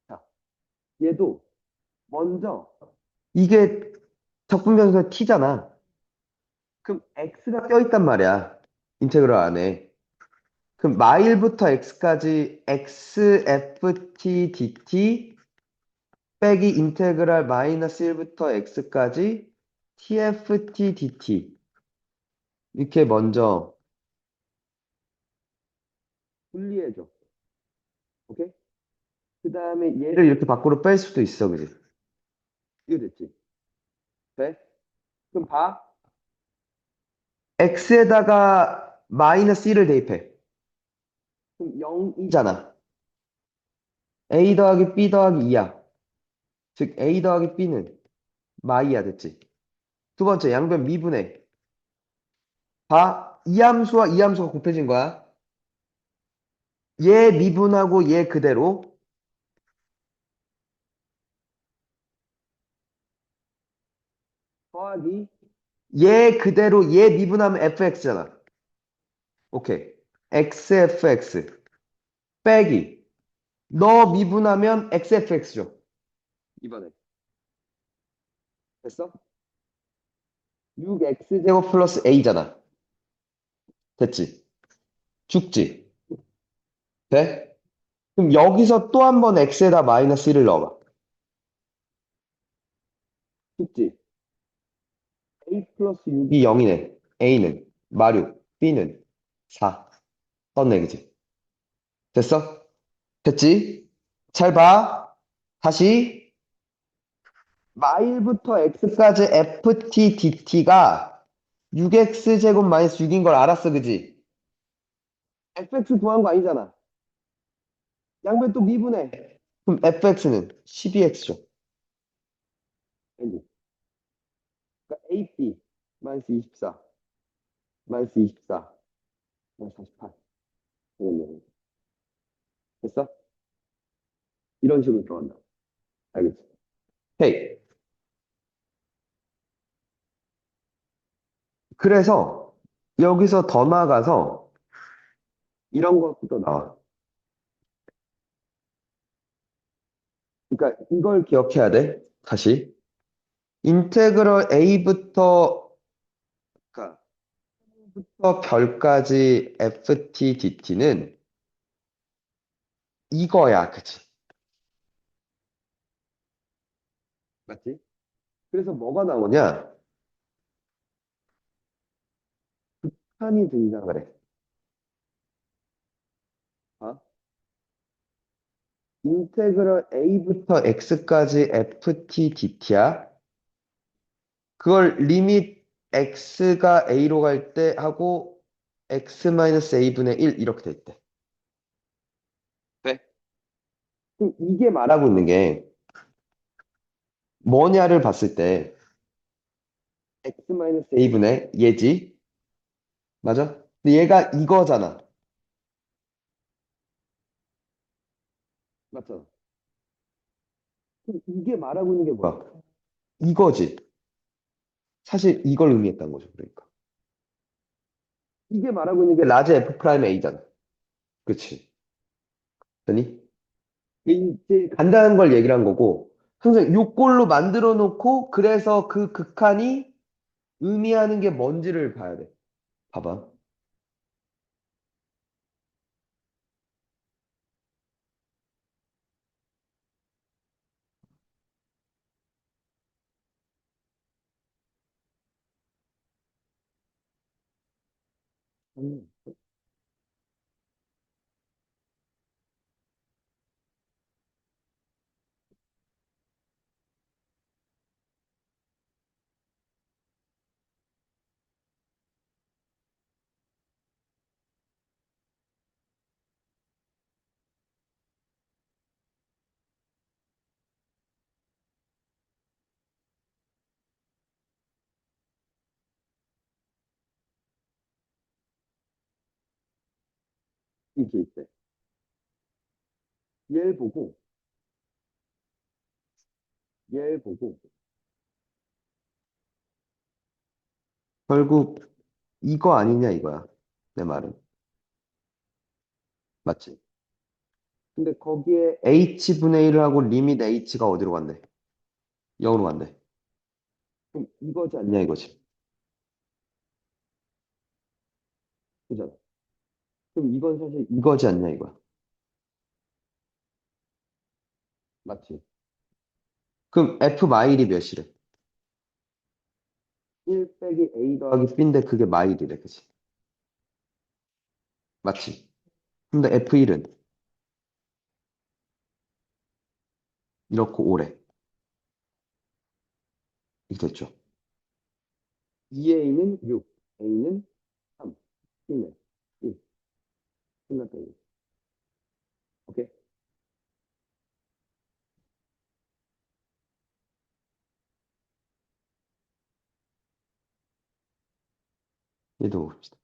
자, 얘도 먼저 이게 적분변수가 t잖아. 그럼 x가 껴있단 말이야. 인테그럴 안에. 그럼 마일부터 x까지 xft dt 빼기 인테그랄 마이너스 1부터 x까지 tft dt 이렇게 먼저 분리해줘. 오케이? 그 다음에 얘를 이렇게 밖으로 뺄 수도 있어. 그지? 이거 됐지? 돼? 그럼 봐. x에다가 마이너스 1을 대입해. 그럼 0이잖아. a 더하기 b 더하기 2야. 즉 a 더하기 b는 마이야 됐지? 두 번째 양변 미분해. 봐. 이 함수와 이 함수가 곱해진 거야. 얘 미분하고 얘 그대로 더하기 얘 그대로 얘 미분하면 fx잖아. 오케이. xfx 빼기 너 미분하면 xfx죠. 이번에 됐어? 6x제곱 플러스 a잖아. 됐지? 죽지? 돼? 그럼 여기서 또 한 번 x에다 마이너스 1을 넣어봐. 죽지? a 플러스 6이 0이네. a는 마륙, b는 4. 떴네, 그지? 됐어? 됐지? 잘 봐. 다시 마일부터 x까지 ft dt가 6x제곱 마이너스 6인 걸 알았어, 그지? fx 구한 거 아니잖아. 양변 또 미분해. 그럼 fx는 12x죠. 그러니까 ap 마이너스 24 마이너스 24 마이너스 48 이런 됐어? 이런 식으로 들어간다. 알겠지? 헤이. 그래서 여기서 더 나아가서 이런 것도 나와. 그러니까 이걸 기억해야 돼. 다시. 인테그럴 a부터 그러니까 부터 별까지 ft dt는 이거야. 그치? 맞지? 그래서 뭐가 나오냐? 한이 등장을 해. 어? 인테그럴 a부터 x까지 ft dt야. 그걸 리밋 x가 a로 갈 때 하고 x 마이너스 a분의 1 이렇게 돼 있대. 네. 그럼 이게 말하고 있는 게 뭐냐를 봤을 때 x 마이너스 a분의 얘지. 맞아? 근데 얘가 이거잖아. 맞잖아. 그럼 이게 말하고 있는 게 뭐야? 이거지. 사실 이걸 의미했던 거죠. 그러니까. 이게 말하고 있는 게 라지 f 프라임 a잖아. 그치? 아니? 이제 간단한 걸 얘기를 한 거고 항상 요꼴로 만들어 놓고 그래서 그 극한이 의미하는 게 뭔지를 봐야 돼. 봐봐. 음, 이게 있대. 얘 보고 얘 보고 결국 이거 아니냐 이거야. 내 말은. 맞지? 근데 거기에 h분의 1을 하고 리밋 h가 어디로 간대? 0으로 간대. 그럼 이거지 않냐 이거지. 그잖아. 그럼 이건 사실 이거지 않냐 이거야. 맞지? 그럼 f 마일이 몇이래? 1 빼기 a 더하기 b인데 그게 마일이래. 그치? 맞지? 근데 F1은 이렇고 오래. 이렇게 됐죠. 2A는 6, A는 3, B는 1. 끝났다. 이거. 오케이? 얘도 봅시다.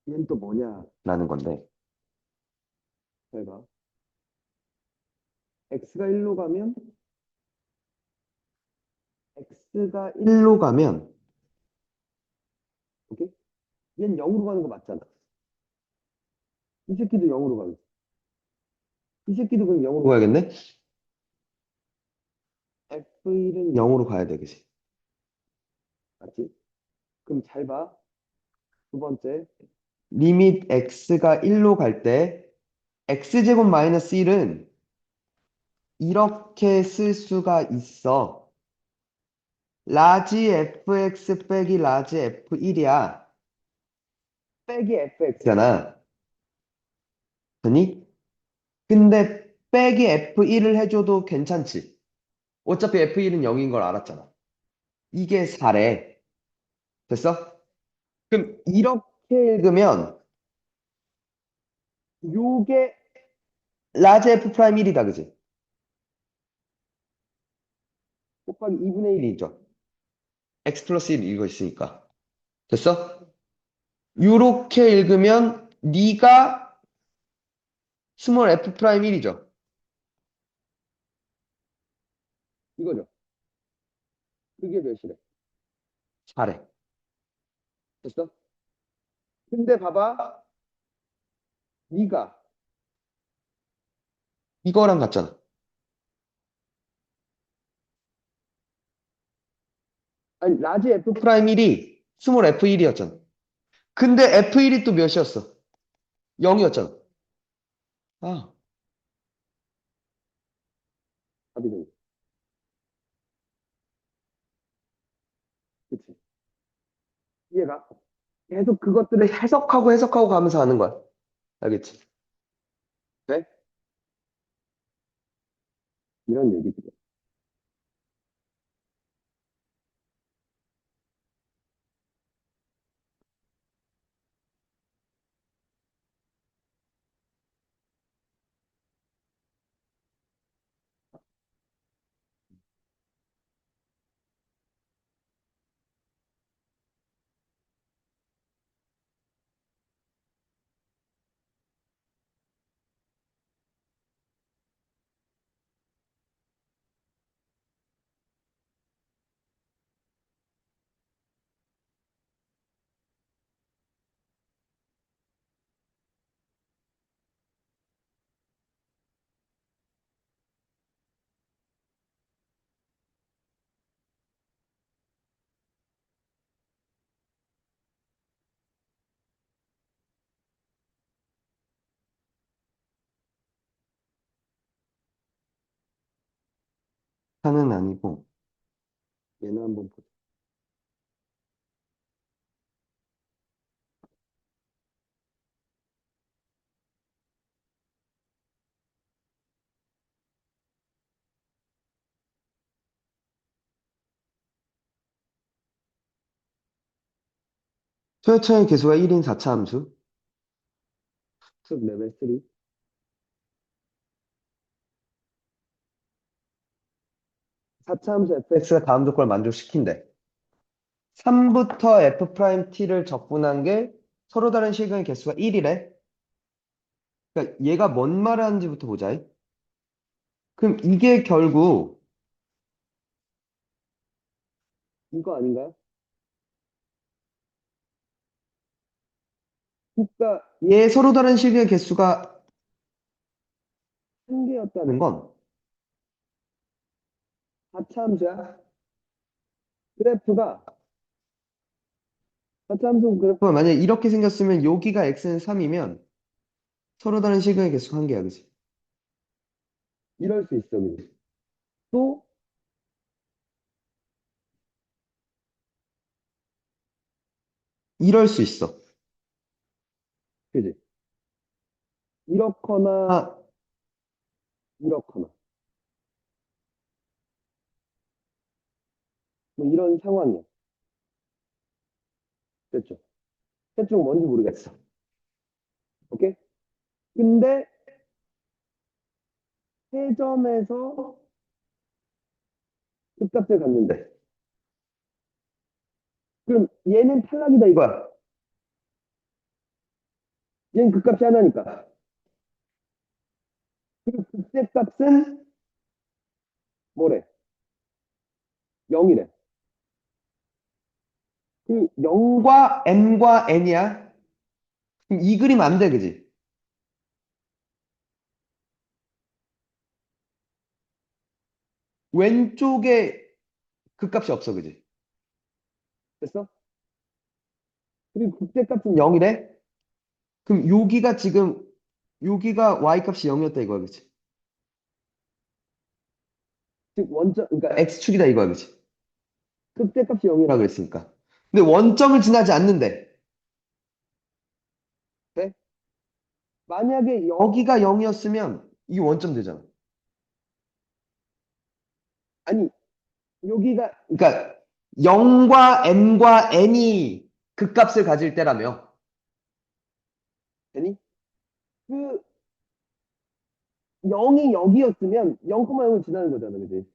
얘는 또 뭐냐라는 건데, 잘 봐. X가 1로 가면, X가 1로 가면, 오케이? 얘는 0으로 가는 거 맞잖아. 이 새끼도 0으로 가겠지. 이 새끼도 그럼 0으로 가야겠네? F1은 0으로 가야 돼, 그치? 맞지? 그럼 잘 봐. 두 번째. 리밋 X가 1로 갈 때, X제곱 마이너스 1은 이렇게 쓸 수가 있어. 라지 fx 빼기 라지 f1이야. 빼기 fx잖아. 아니? 근데 빼기 f1을 해줘도 괜찮지. 어차피 f1은 0인 걸 알았잖아. 이게 4래. 됐어? 그럼 이렇게 읽으면 요게 라지 f 프라임 1이다. 그지? 곱하기 2분의 1이죠. x 플러스 1 이거 있으니까. 됐어? 요렇게 읽으면 네가 스몰 f 프라임 1이죠. 이거죠. 그게 몇이래? 4래. 됐어? 근데 봐봐. 네가 이거랑 같잖아. 아니, 라지 F 프라임 1이 스몰 F1이었잖아. 근데 F1이 또 몇이었어? 0이었잖아. 아, 답이 되 그치. 이해가? 계속 그것들을 해석하고 해석하고 가면서 하는 거야. 알겠지? 네? 이런 얘기지. 하는 아니고, 얘는 한번 보자. 최초의 개수가 1인 4차 함수. 숲 레벨 3. 4차 함수 fx가 다음 조건을 만족시킨대. 3부터 f't를 적분한 게 서로 다른 실근의 개수가 1이래. 그러니까 얘가 뭔 말을 하는지부터 보자. 그럼 이게 결국 이거 아닌가요? 그러니까 얘 서로 다른 실근의 개수가 한 개였다는 건 4차 함수야. 그래프가 4차 함수 그래프가 만약에 이렇게 생겼으면 여기가 x는 3이면 서로 다른 실근의 개수가 한 개야, 그지? 이럴 수 있어, 그지? 또 이럴 수 있어, 그지? 이렇거나 이렇거나 뭐 이런 상황이야. 됐죠? 셋 중 뭔지 모르겠어. 오케이? 근데 해점에서 극값을 갖는데 그럼 얘는 탈락이다 이거야. 얘는 극값이 하나니까. 그리고 극대값은 뭐래? 0이래. 그 0과 m과 n이야. 그럼 이 그림 안 돼, 그지? 왼쪽에 극값이 없어, 그지? 됐어? 그리고 극대값은 0이래? 그럼 여기가 지금 여기가 y값이 0이었다 이거야, 그지? 즉 원점 그러니까 x축이다 이거야, 그지? 극대값이 0이라고 그랬으니까. 근데 원점을 지나지 않는데. 네? 만약에 여기가 0이었으면 이 원점 되잖아. 아니, 여기가 그러니까 0과 m과 n이 극값을 가질 때라며. 아니? 그 0이 여기였으면 0,0을 지나는 거잖아, 그지?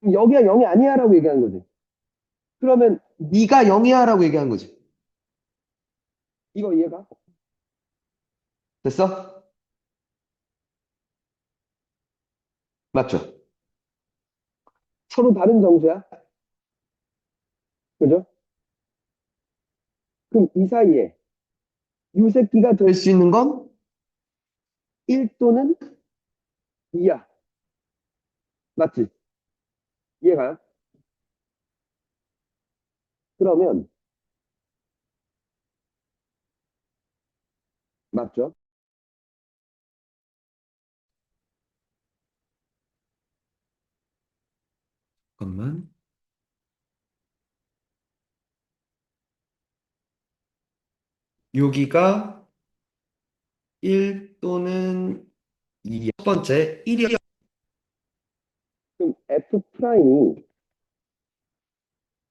그럼 여기가 0이 아니야라고 얘기하는 거지. 그러면 네가 0이야라고 얘기하는 거지. 이거 이해가? 됐어? 맞죠? 서로 다른 정수야. 그죠? 그럼 이 사이에 이 새끼가 될 수 있는 건 1 또는 2야. 맞지? 이해가요? 그러면 맞죠? 잠깐만. 여기가 1 또는 2. 첫 번째, 1이. 그럼 F 프라임이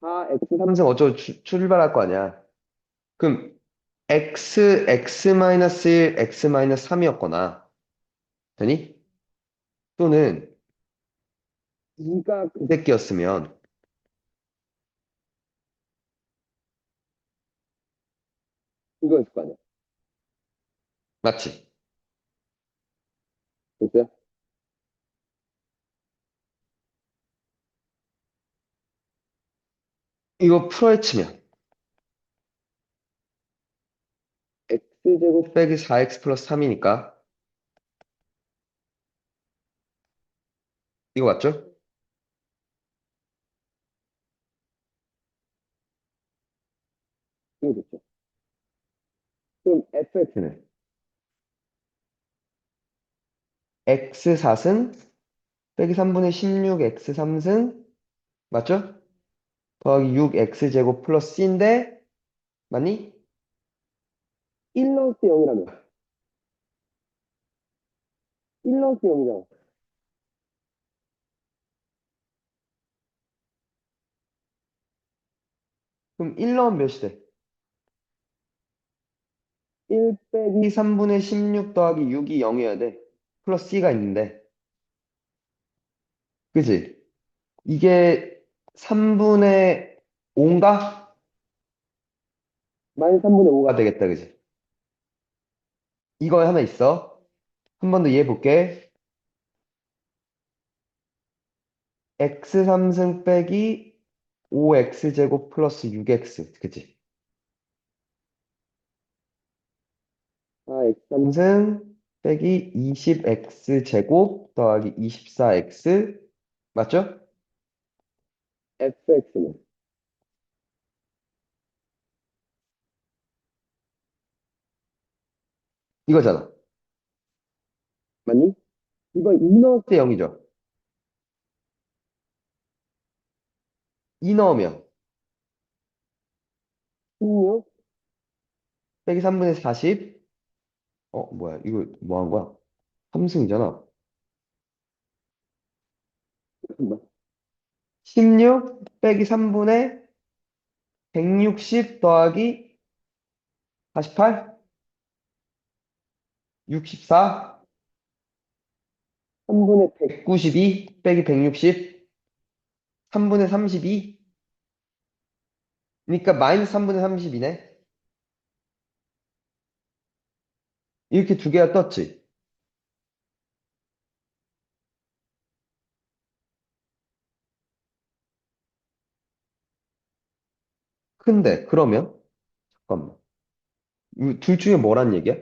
4x 삼승 어쩌고 출발할 거 아니야. 그럼 x-1, x-3이었거나, 되니? 또는 2가 그 새끼였으면, 이거였을 거 아니야. 맞지? 됐어요? 이거 풀어헤치면 x제곱 빼기 4x 플러스 3이니까 이거 맞죠? 이거 됐죠. 그럼 fx는 x 4승 빼기 3분의 16 x 3승 맞죠? 더하기 6 x 제곱 플러스 c인데 맞니? 1 넣었을 0이라며. 1 넣었을 0이잖아. 그럼 1 넣으면 몇이 돼? 1 빼기 3분의 16 더하기 6이 0이어야 돼. 플러스 c가 있는데. 그지? 이게 3분의 5인가? 마이너스 3분의 5가 되겠다. 그지? 이거 하나 있어. 한 번 더 이해해 볼게. x 3승 빼기 5x 제곱 플러스 6x. 그치? x 3승 빼기 20x 제곱 더하기 24x. 맞죠? fx는 이거잖아. 맞니? 이거 2 넣을 때 0이죠. 2 넣으면 16 빼기 3분의 40. 뭐야? 이거 뭐 한 거야? 3승이잖아. 16 빼기 3분의 160 더하기 48? 64? 3분의 192 빼기 160? 3분의 32? 그러니까 마이너스 3분의 30이네. 이렇게 두 개가 떴지. 근데 그러면 잠깐만. 이둘 중에 뭐란 얘기야?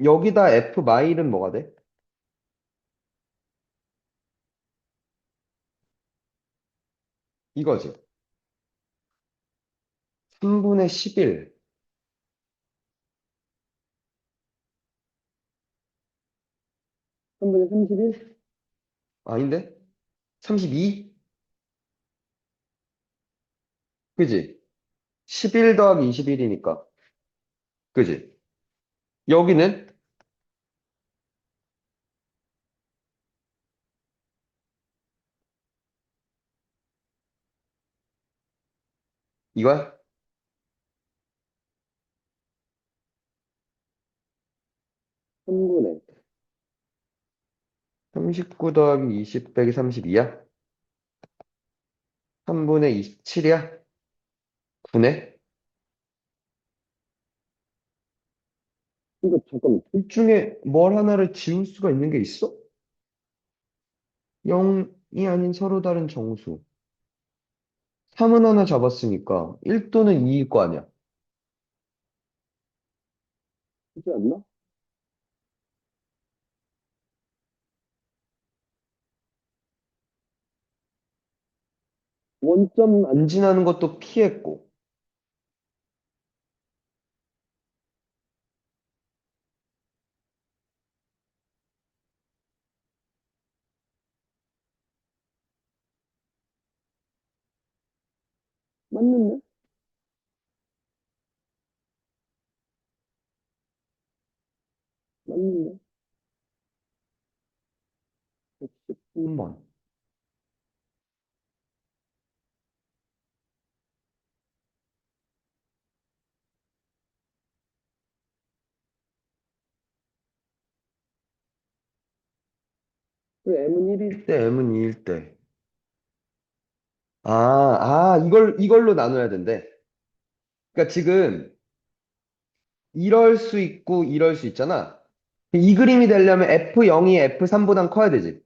여기다 f 마일은 뭐가 돼? 이거지. 3분의 11. 3분의 31? 아닌데? 32? 그지? 11 더하기 21이니까. 그지? 여기는 이거야? 3분의 39 더하기 20 빼기 32야? 3분의 27이야? 9네? 이거 잠깐만. 둘 중에 뭘 하나를 지울 수가 있는 게 있어? 0이 아닌 서로 다른 정수. 3은 하나 잡았으니까 1 또는 2일 거 아니야. 그렇지 않나? 원점 안 지나는 것도 피했고. 맞는데? 맞는데? 119번. 그 M은 1일 때, M은 2일 때. 이걸로 나눠야 된대. 그러니까 지금 이럴 수 있고 이럴 수 있잖아. 이 그림이 되려면 F0이 F3보단 커야 되지.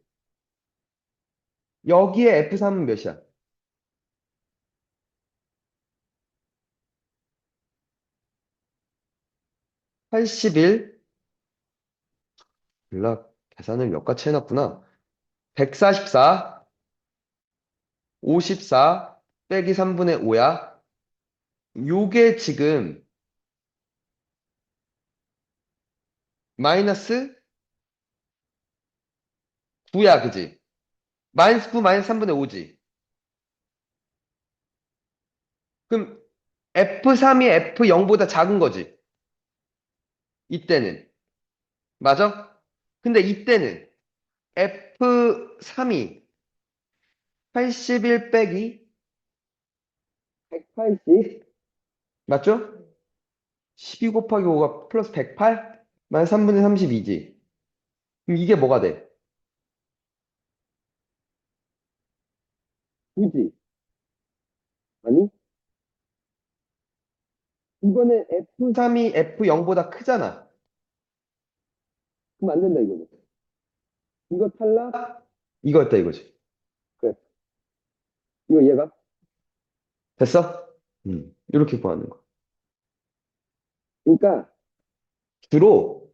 여기에 F3은 몇이야? 81? 몰라, 계산을 몇 가치 해놨구나. 144, 54, 빼기 3분의 5야. 요게 지금 마이너스 9야, 그지? 마이너스 9, 마이너스 3분의 5지. 그럼 F3이 F0보다 작은 거지. 이때는. 맞아? 근데 이때는 F3이 81 빼기 180 맞죠? 12 곱하기 5가 플러스 108? 마이너스 3분의 32지. 그럼 이게 뭐가 돼? 9지. 아니? 이번에 F3이 F0보다 크잖아. 그럼 안 된다 이거지. 이거 탈락? 이거였다 이거지. 그래. 이거 얘가? 됐어? 이렇게 구하는 거. 그러니까 주로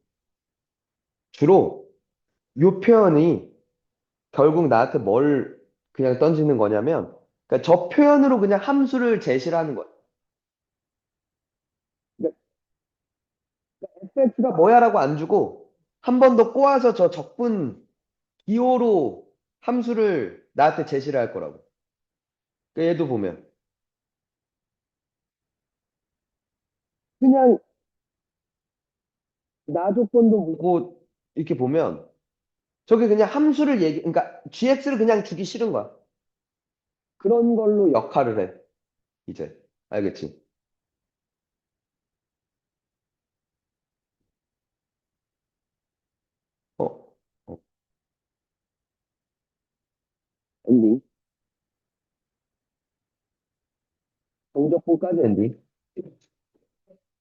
주로 요 표현이 결국 나한테 뭘 그냥 던지는 거냐면 그러니까 저 표현으로 그냥 함수를 제시를 하는 거야. 그러니까 fx가 뭐야라고 안 주고 한 번 더 꼬아서 저 적분 기호로 함수를 나한테 제시를 할 거라고. 그러니까 얘도 보면 그냥 나 조건도 묻고 이렇게 보면 저게 그냥 함수를 그러니까 gx를 그냥 주기 싫은 거야. 그런 걸로 역할을 해. 이제 알겠지? 어, 어. 엔딩. 정적분까지 엔딩.